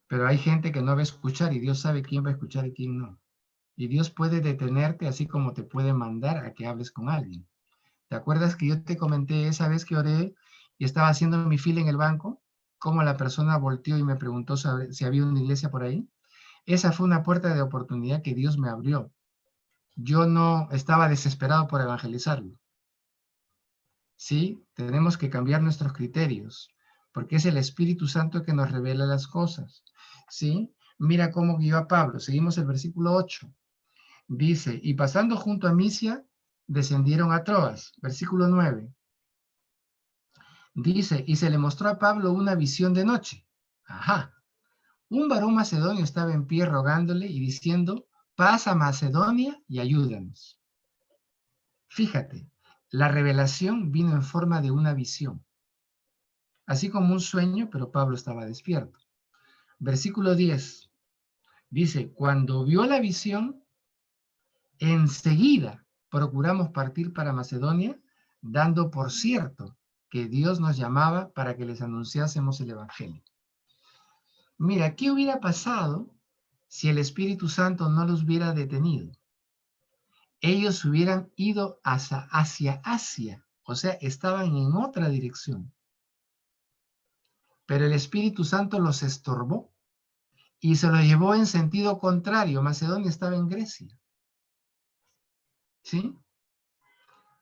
Pero hay gente que no va a escuchar y Dios sabe quién va a escuchar y quién no. Y Dios puede detenerte así como te puede mandar a que hables con alguien. ¿Te acuerdas que yo te comenté esa vez que oré y estaba haciendo mi fila en el banco? Cómo la persona volteó y me preguntó si había una iglesia por ahí. Esa fue una puerta de oportunidad que Dios me abrió. Yo no estaba desesperado por evangelizarlo. Sí, tenemos que cambiar nuestros criterios, porque es el Espíritu Santo que nos revela las cosas. ¿Sí? Mira cómo guió a Pablo. Seguimos el versículo 8. Dice, y pasando junto a Misia, descendieron a Troas. Versículo 9. Dice, y se le mostró a Pablo una visión de noche. Ajá. Un varón macedonio estaba en pie rogándole y diciendo, pasa a Macedonia y ayúdanos. Fíjate, la revelación vino en forma de una visión. Así como un sueño, pero Pablo estaba despierto. Versículo 10 dice, cuando vio la visión, enseguida procuramos partir para Macedonia, dando por cierto que Dios nos llamaba para que les anunciásemos el Evangelio. Mira, ¿qué hubiera pasado si el Espíritu Santo no los hubiera detenido? Ellos hubieran ido hacia Asia, o sea, estaban en otra dirección. Pero el Espíritu Santo los estorbó y se los llevó en sentido contrario. Macedonia estaba en Grecia. ¿Sí?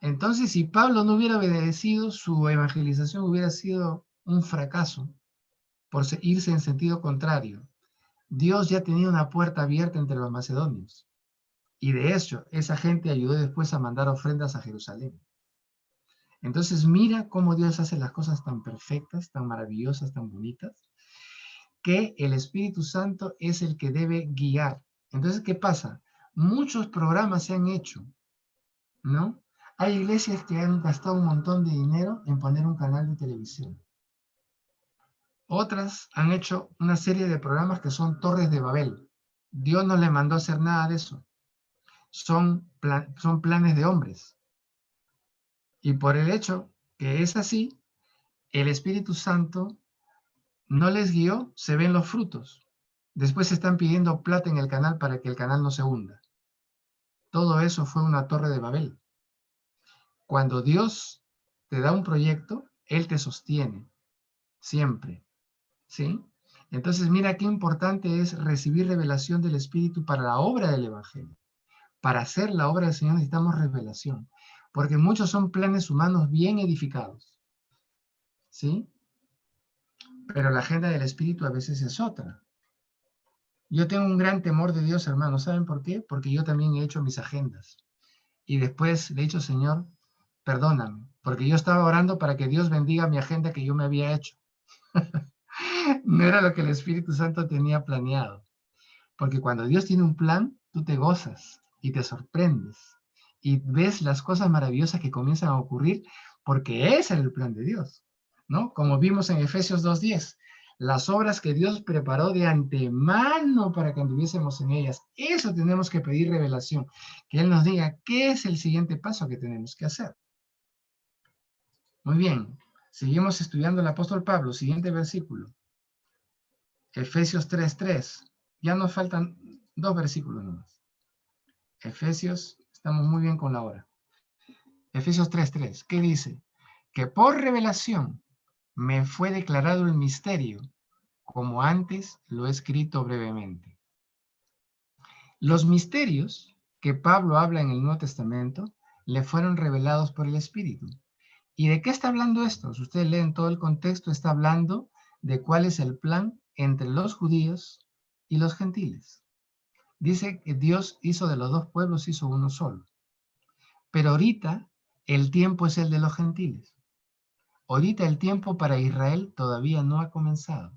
Entonces, si Pablo no hubiera obedecido, su evangelización hubiera sido un fracaso por irse en sentido contrario. Dios ya tenía una puerta abierta entre los macedonios. Y de hecho, esa gente ayudó después a mandar ofrendas a Jerusalén. Entonces, mira cómo Dios hace las cosas tan perfectas, tan maravillosas, tan bonitas, que el Espíritu Santo es el que debe guiar. Entonces, ¿qué pasa? Muchos programas se han hecho, ¿no? Hay iglesias que han gastado un montón de dinero en poner un canal de televisión. Otras han hecho una serie de programas que son torres de Babel. Dios no le mandó a hacer nada de eso. Son planes de hombres. Y por el hecho que es así, el Espíritu Santo no les guió, se ven los frutos. Después están pidiendo plata en el canal para que el canal no se hunda. Todo eso fue una torre de Babel. Cuando Dios te da un proyecto, Él te sostiene, siempre, ¿sí? Entonces, mira qué importante es recibir revelación del Espíritu para la obra del Evangelio. Para hacer la obra del Señor necesitamos revelación, porque muchos son planes humanos bien edificados, ¿sí? Pero la agenda del Espíritu a veces es otra. Yo tengo un gran temor de Dios, hermano. ¿Saben por qué? Porque yo también he hecho mis agendas. Y después le he dicho, Señor, perdóname, porque yo estaba orando para que Dios bendiga mi agenda que yo me había hecho. No era lo que el Espíritu Santo tenía planeado. Porque cuando Dios tiene un plan, tú te gozas y te sorprendes y ves las cosas maravillosas que comienzan a ocurrir porque ese era el plan de Dios, ¿no? Como vimos en Efesios 2:10, las obras que Dios preparó de antemano para que anduviésemos en ellas. Eso tenemos que pedir revelación, que Él nos diga qué es el siguiente paso que tenemos que hacer. Muy bien, seguimos estudiando el apóstol Pablo, siguiente versículo. Efesios 3:3. Ya nos faltan 2 versículos nomás. Efesios, estamos muy bien con la hora. Efesios 3:3, ¿qué dice? Que por revelación me fue declarado el misterio, como antes lo he escrito brevemente. Los misterios que Pablo habla en el Nuevo Testamento le fueron revelados por el Espíritu. ¿Y de qué está hablando esto? Si ustedes leen todo el contexto, está hablando de cuál es el plan entre los judíos y los gentiles. Dice que Dios hizo de los dos pueblos, hizo uno solo. Pero ahorita el tiempo es el de los gentiles. Ahorita el tiempo para Israel todavía no ha comenzado.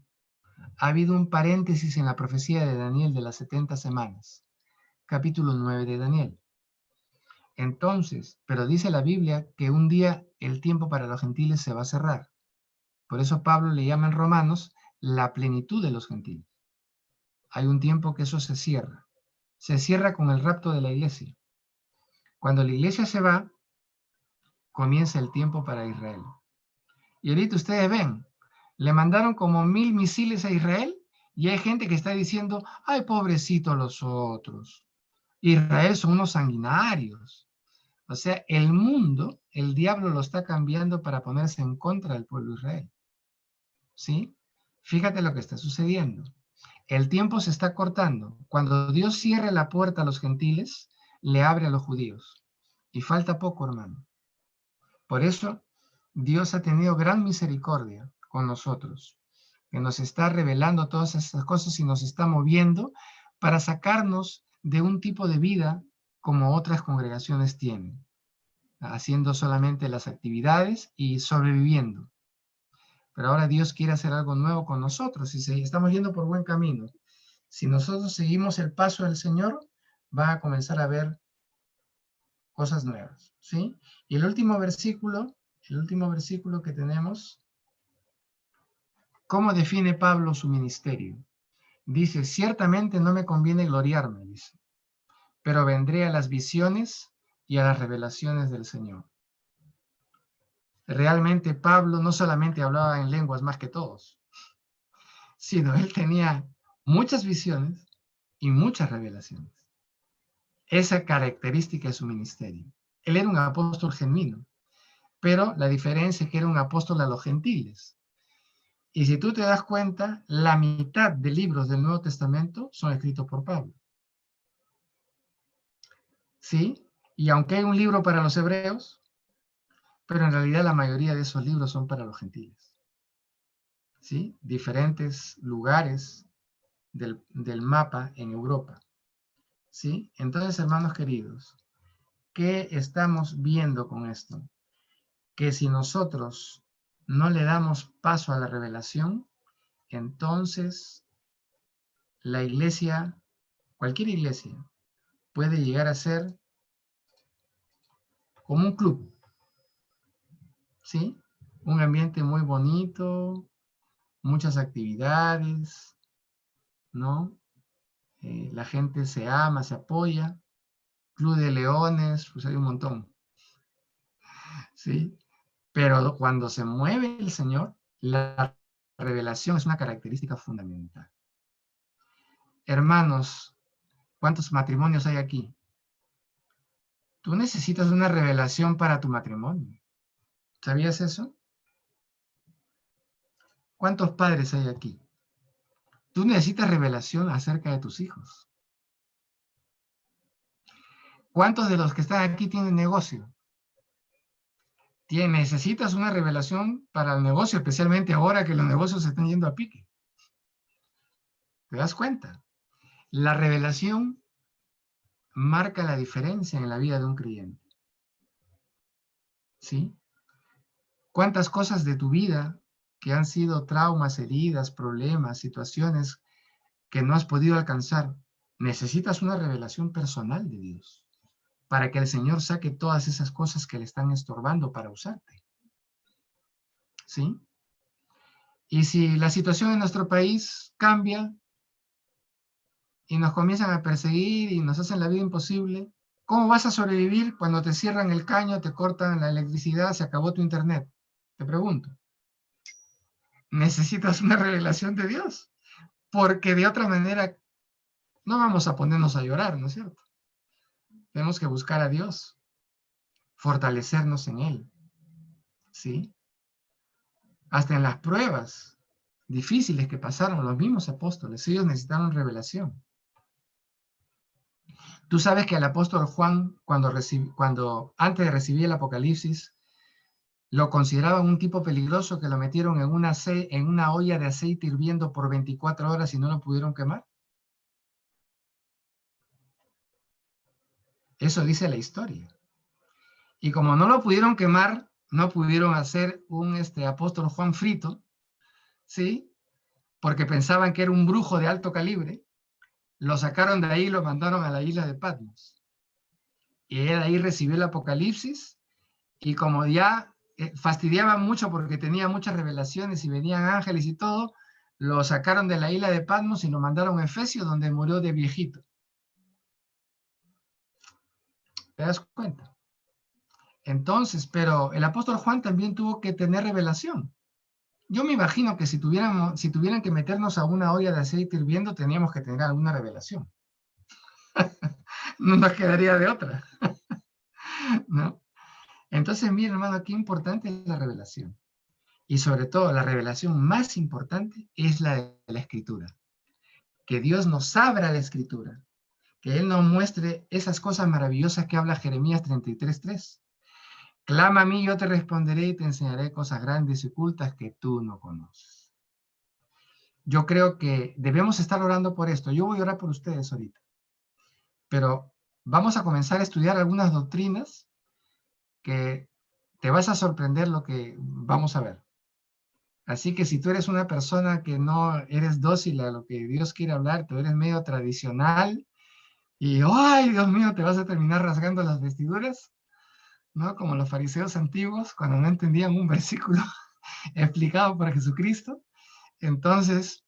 Ha habido un paréntesis en la profecía de Daniel de las 70 semanas, capítulo 9 de Daniel. Entonces, pero dice la Biblia que un día el tiempo para los gentiles se va a cerrar. Por eso Pablo le llama en Romanos la plenitud de los gentiles. Hay un tiempo que eso se cierra. Se cierra con el rapto de la iglesia. Cuando la iglesia se va, comienza el tiempo para Israel. Y ahorita ustedes ven, le mandaron como 1000 misiles a Israel y hay gente que está diciendo, ay, pobrecitos los otros. Israel son unos sanguinarios. O sea, el mundo, el diablo lo está cambiando para ponerse en contra del pueblo de Israel. ¿Sí? Fíjate lo que está sucediendo. El tiempo se está cortando. Cuando Dios cierre la puerta a los gentiles, le abre a los judíos. Y falta poco, hermano. Por eso, Dios ha tenido gran misericordia con nosotros, que nos está revelando todas estas cosas y nos está moviendo para sacarnos de un tipo de vida como otras congregaciones tienen, haciendo solamente las actividades y sobreviviendo. Pero ahora Dios quiere hacer algo nuevo con nosotros y estamos yendo por buen camino. Si nosotros seguimos el paso del Señor, va a comenzar a ver cosas nuevas, ¿sí? Y el último versículo que tenemos, ¿cómo define Pablo su ministerio? Dice, ciertamente no me conviene gloriarme, dice, pero vendré a las visiones y a las revelaciones del Señor. Realmente Pablo no solamente hablaba en lenguas más que todos, sino él tenía muchas visiones y muchas revelaciones. Esa característica es su ministerio. Él era un apóstol genuino, pero la diferencia es que era un apóstol a los gentiles. Y si tú te das cuenta, la mitad de libros del Nuevo Testamento son escritos por Pablo. ¿Sí? Y aunque hay un libro para los hebreos, pero en realidad la mayoría de esos libros son para los gentiles. ¿Sí? Diferentes lugares del mapa en Europa. ¿Sí? Entonces, hermanos queridos, ¿qué estamos viendo con esto? Que si nosotros no le damos paso a la revelación, entonces la iglesia, cualquier iglesia, puede llegar a ser como un club, ¿sí? Un ambiente muy bonito, muchas actividades, ¿no? La gente se ama, se apoya. Club de leones, pues hay un montón, ¿sí? Pero cuando se mueve el Señor, la revelación es una característica fundamental. Hermanos, ¿cuántos matrimonios hay aquí? Tú necesitas una revelación para tu matrimonio. ¿Sabías eso? ¿Cuántos padres hay aquí? Tú necesitas revelación acerca de tus hijos. ¿Cuántos de los que están aquí tienen negocio? Necesitas una revelación para el negocio, especialmente ahora que los negocios se están yendo a pique. ¿Te das cuenta? La revelación marca la diferencia en la vida de un creyente. ¿Sí? ¿Cuántas cosas de tu vida que han sido traumas, heridas, problemas, situaciones que no has podido alcanzar, necesitas una revelación personal de Dios para que el Señor saque todas esas cosas que le están estorbando para usarte? ¿Sí? Y si la situación en nuestro país cambia y nos comienzan a perseguir y nos hacen la vida imposible, ¿cómo vas a sobrevivir cuando te cierran el caño, te cortan la electricidad, se acabó tu internet? Te pregunto. Necesitas una revelación de Dios, porque de otra manera no vamos a ponernos a llorar, ¿no es cierto? Tenemos que buscar a Dios, fortalecernos en Él, ¿sí? Hasta en las pruebas difíciles que pasaron los mismos apóstoles, ellos necesitaron revelación. Tú sabes que el apóstol Juan, cuando antes de recibir el Apocalipsis, lo consideraban un tipo peligroso que lo metieron en una olla de aceite hirviendo por 24 horas y no lo pudieron quemar. Eso dice la historia. Y como no lo pudieron quemar, no pudieron hacer un apóstol Juan frito, ¿sí? Porque pensaban que era un brujo de alto calibre, lo sacaron de ahí y lo mandaron a la isla de Patmos. Y él ahí recibió el Apocalipsis, y como ya fastidiaba mucho porque tenía muchas revelaciones y venían ángeles y todo, lo sacaron de la isla de Patmos y lo mandaron a Efesio, donde murió de viejito. ¿Te das cuenta? Entonces, pero el apóstol Juan también tuvo que tener revelación. Yo me imagino que si tuvieran que meternos a una olla de aceite hirviendo, teníamos que tener alguna revelación. No nos quedaría de otra, ¿no? Entonces, mi hermano, qué importante es la revelación. Y sobre todo, la revelación más importante es la de la Escritura. Que Dios nos abra la Escritura. Que Él nos muestre esas cosas maravillosas que habla Jeremías 33:3. Clama a mí, yo te responderé y te enseñaré cosas grandes y ocultas que tú no conoces. Yo creo que debemos estar orando por esto. Yo voy a orar por ustedes ahorita. Pero vamos a comenzar a estudiar algunas doctrinas que te vas a sorprender lo que vamos a ver. Así que si tú eres una persona que no eres dócil a lo que Dios quiere hablar, tú eres medio tradicional y, ¡ay, Dios mío!, te vas a terminar rasgando las vestiduras, ¿no? Como los fariseos antiguos, cuando no entendían un versículo explicado por Jesucristo. Entonces,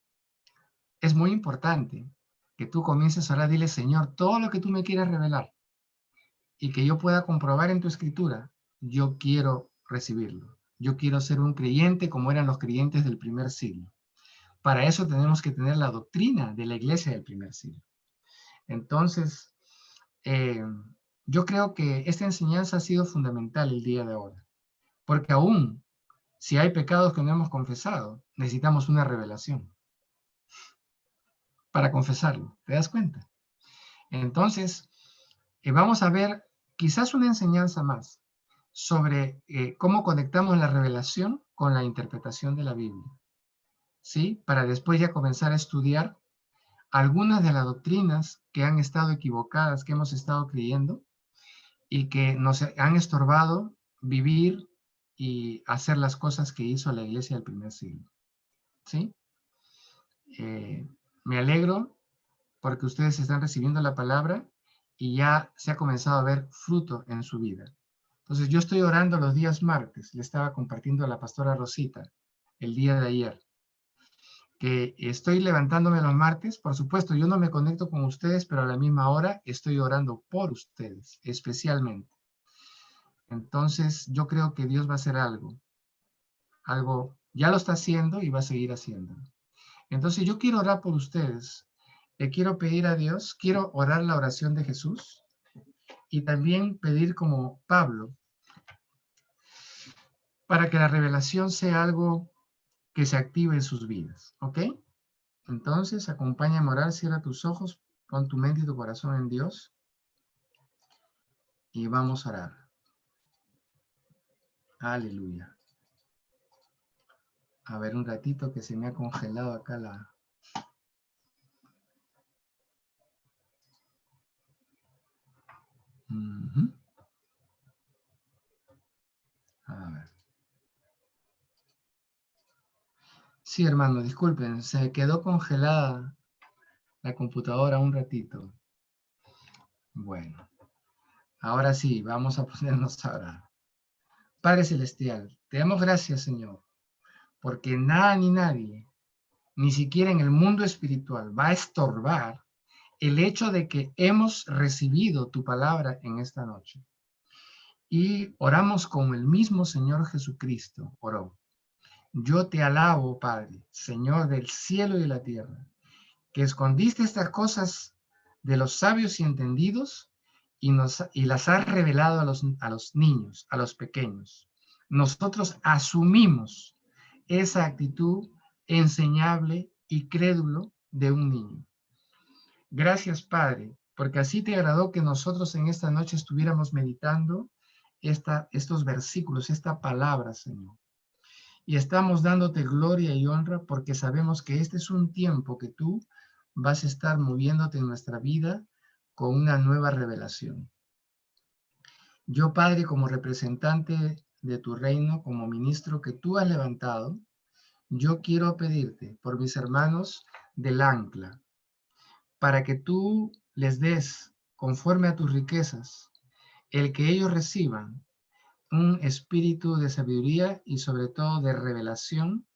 es muy importante que tú comiences a orar, dile, Señor, todo lo que tú me quieras revelar y que yo pueda comprobar en tu escritura, yo quiero recibirlo. Yo quiero ser un creyente como eran los creyentes del primer siglo. Para eso tenemos que tener la doctrina de la iglesia del primer siglo. Entonces, eh, yo creo que esta enseñanza ha sido fundamental el día de ahora, porque aún si hay pecados que no hemos confesado, necesitamos una revelación para confesarlo. ¿Te das cuenta? Entonces, vamos a ver quizás una enseñanza más sobre cómo conectamos la revelación con la interpretación de la Biblia, ¿sí? Para después ya comenzar a estudiar algunas de las doctrinas que han estado equivocadas, que hemos estado creyendo y que nos han estorbado vivir y hacer las cosas que hizo la iglesia del primer siglo, ¿sí? Me alegro porque ustedes están recibiendo la palabra y ya se ha comenzado a ver fruto en su vida. Entonces, yo estoy orando los días martes, le estaba compartiendo a la pastora Rosita el día de ayer, que estoy levantándome los martes, por supuesto, yo no me conecto con ustedes, pero a la misma hora estoy orando por ustedes, especialmente. Entonces, yo creo que Dios va a hacer algo, ya lo está haciendo y va a seguir haciéndolo. Entonces, yo quiero orar por ustedes, le quiero pedir a Dios, quiero orar la oración de Jesús y también pedir como Pablo, para que la revelación sea algo que se active en sus vidas, ¿ok? Entonces, acompáñame a orar, cierra tus ojos, pon tu mente y tu corazón en Dios y vamos a orar. Aleluya. A ver, un ratito que se me ha congelado acá la... A ver. Sí, hermano, disculpen, se quedó congelada la computadora un ratito. Bueno, ahora sí, vamos a ponernos a orar. Padre Celestial, te damos gracias, Señor, porque nada ni nadie, ni siquiera en el mundo espiritual, va a estorbar el hecho de que hemos recibido tu palabra en esta noche. Y oramos como el mismo Señor Jesucristo oró. Yo te alabo, Padre, Señor del cielo y de la tierra, que escondiste estas cosas de los sabios y entendidos y las has revelado a los niños, a los pequeños. Nosotros asumimos esa actitud enseñable y crédulo de un niño. Gracias, Padre, porque así te agradó que nosotros en esta noche estuviéramos meditando estos versículos, esta palabra, Señor. Y estamos dándote gloria y honra porque sabemos que este es un tiempo que tú vas a estar moviéndote en nuestra vida con una nueva revelación. Yo, Padre, como representante de tu reino, como ministro que tú has levantado, yo quiero pedirte por mis hermanos del ancla, para que tú les des, conforme a tus riquezas, el que ellos reciban un espíritu de sabiduría y sobre todo de revelación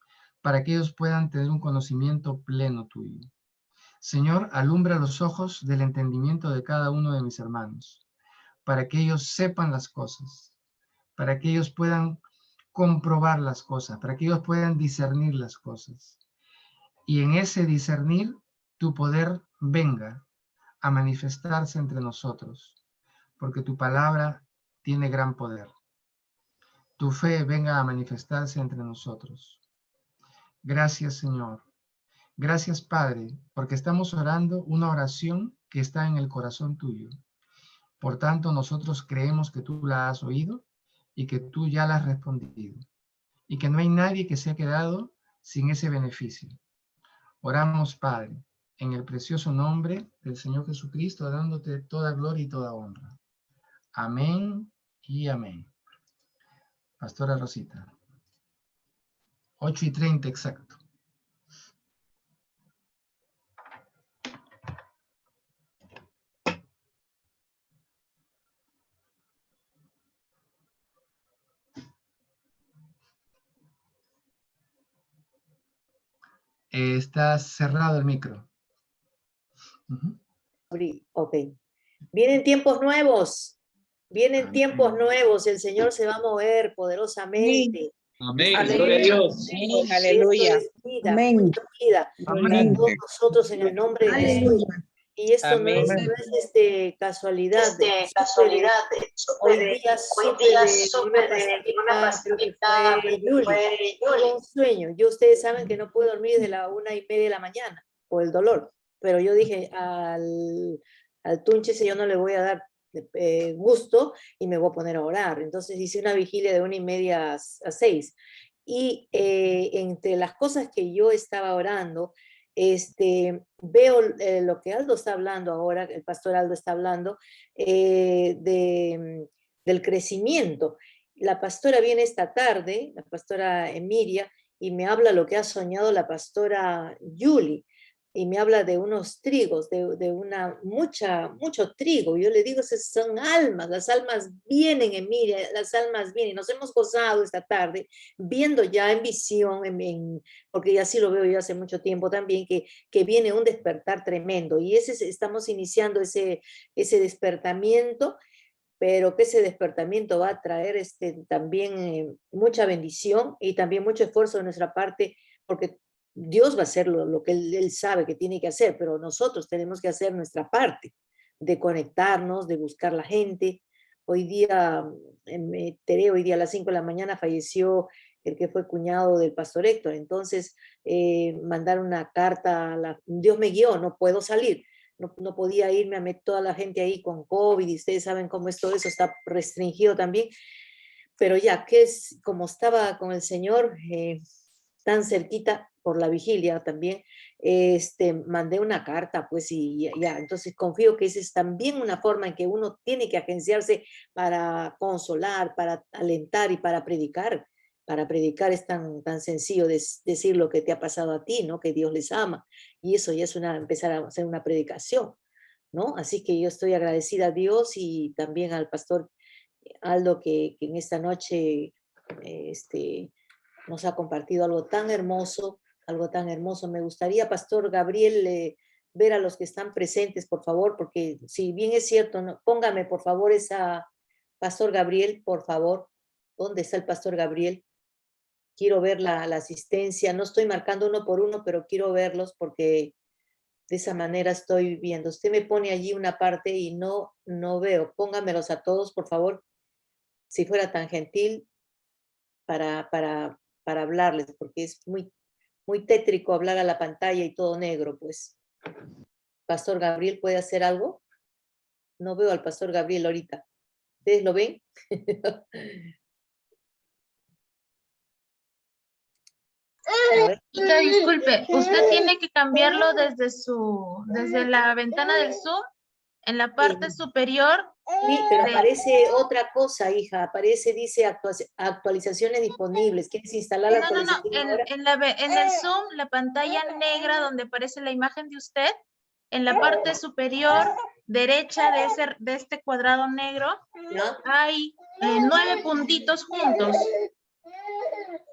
para que ellos puedan tener un conocimiento pleno tuyo. Señor, alumbra los ojos del entendimiento de cada uno de mis hermanos, para que ellos sepan las cosas, para que ellos puedan comprobar las cosas, para que ellos puedan discernir las cosas. Y en ese discernir, tu poder venga a manifestarse entre nosotros, porque tu palabra tiene gran poder. Tu fe venga a manifestarse entre nosotros. Gracias, Señor. Gracias, Padre, porque estamos orando una oración que está en el corazón tuyo. Por tanto, nosotros creemos que tú la has oído y que tú ya la has respondido y que no hay nadie que se ha quedado sin ese beneficio. Oramos, Padre, en el precioso nombre del Señor Jesucristo, dándote toda gloria y toda honra. Amén y amén. Pastora Rosita. 8:30 exacto. Está cerrado el micro. Ok. Vienen tiempos nuevos. Vienen tiempos nuevos. El Señor se va a mover poderosamente. Amén. Aleluya. Gloria a Dios. Amén, aleluya. Esto es vida, Amén. mucha vida. Amén. Para todos nosotros en el nombre de Jesús. Aleluya. Y esto no es, Amén. casualidad. Casualidad. Hoy día supe de una pastorita, creo que fue Yuli. Tuvo un sueño. Ustedes saben que no puedo dormir desde la 1:30 de la mañana por el dolor. Pero yo dije al Túnchese yo no le voy a dar gusto y me voy a poner a orar. Entonces hice una vigilia de 1:30 a 6. Y entre las cosas que yo estaba orando, veo lo que Aldo está hablando ahora, el pastor Aldo está hablando, del crecimiento. La pastora viene esta tarde, la pastora Emilia, y me habla lo que ha soñado la pastora Yuli, y me habla de unos trigos, de mucho trigo. Yo le digo, esas son almas, las almas vienen, Emilia, las almas vienen. Nos hemos gozado esta tarde, viendo ya en visión, porque ya sí lo veo yo hace mucho tiempo también, que viene un despertar tremendo, y estamos iniciando ese despertamiento, pero que ese despertamiento va a traer también mucha bendición y también mucho esfuerzo de nuestra parte, porque Dios va a hacer lo que él sabe que tiene que hacer, pero nosotros tenemos que hacer nuestra parte, de conectarnos, de buscar la gente. Hoy día, me enteré, hoy día a las 5 de la mañana falleció el que fue cuñado del pastor Héctor, entonces mandar una carta, Dios me guió, no puedo salir. No podía irme a meter toda la gente ahí con COVID, y ustedes saben cómo es todo eso, está restringido también, pero ya que como estaba con el Señor tan cerquita por la vigilia también, mandé una carta, pues, y ya, entonces confío que esa es también una forma en que uno tiene que agenciarse para consolar, para alentar y para predicar. Para predicar es tan sencillo decir lo que te ha pasado a ti, ¿no? Que Dios les ama. Y eso ya es empezar a hacer una predicación, ¿no? Así que yo estoy agradecida a Dios y también al pastor Aldo que en esta noche nos ha compartido algo tan hermoso, algo tan hermoso. Me gustaría, pastor Gabriel, ver a los que están presentes, por favor, porque si bien es cierto, no, póngame por favor pastor Gabriel, por favor. ¿Dónde está el pastor Gabriel? Quiero ver la asistencia. No estoy marcando uno por uno, pero quiero verlos porque de esa manera estoy viendo. Usted me pone allí una parte y no veo. Póngamelos a todos, por favor, si fuera tan gentil para hablarles, porque es muy tétrico hablar a la pantalla y todo negro, pues. Pastor Gabriel, ¿puede hacer algo? No veo al pastor Gabriel ahorita. ¿Ustedes lo ven? Disculpe, usted tiene que cambiarlo desde la ventana del Zoom, en la parte superior. Sí, pero aparece otra cosa, hija. Aparece, dice actualizaciones disponibles. ¿Quieres instalar la actualización? En el Zoom, la pantalla negra donde aparece la imagen de usted, en la parte superior derecha de este cuadrado negro, ¿no? Hay 9 puntitos juntos.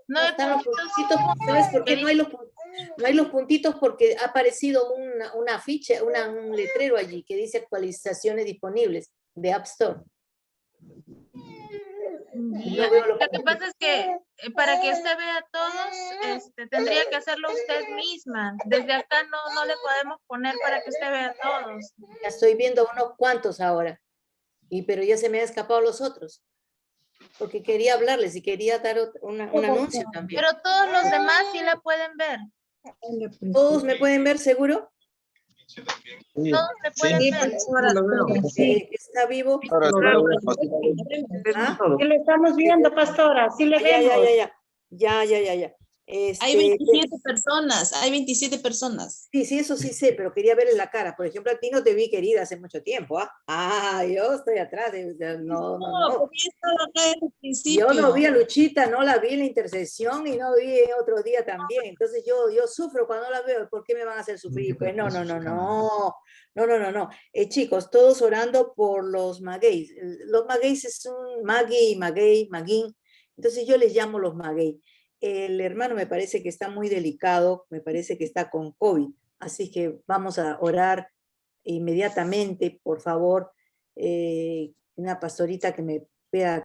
9 puntitos. ¿Sabes por qué no hay los puntitos? Porque ha aparecido una ficha, un letrero allí que dice actualizaciones disponibles de App Store. Lo que pasa es que para que usted vea a todos, tendría que hacerlo usted misma. Desde acá no le podemos poner para que usted vea a todos. Ya estoy viendo unos cuantos ahora, pero ya se me han escapado los otros. Porque quería hablarles y quería dar un anuncio también. Pero todos los demás sí la pueden ver. ¿Todos me pueden ver, seguro? Todos me pueden ver. ¿Está vivo? Sí le estamos viendo, pastora, sí le vemos. Ya. Hay 27 personas, hay 27 personas. Sí, eso sí sé, pero quería verle la cara. Por ejemplo, a ti no te vi, querida, hace mucho tiempo. Yo estoy atrás. No. Yo no vi a Luchita, no la vi en la intercesión y no vi otro día también. Entonces yo sufro cuando la veo. ¿Por qué me van a hacer sufrir? Pues no. Chicos, todos orando por los magueyes. Los magueyes es un maguey. Entonces yo les llamo los maguey. el hermano me parece que está muy delicado, me parece que está con COVID, así que vamos a orar inmediatamente, por favor, una pastorita que me vea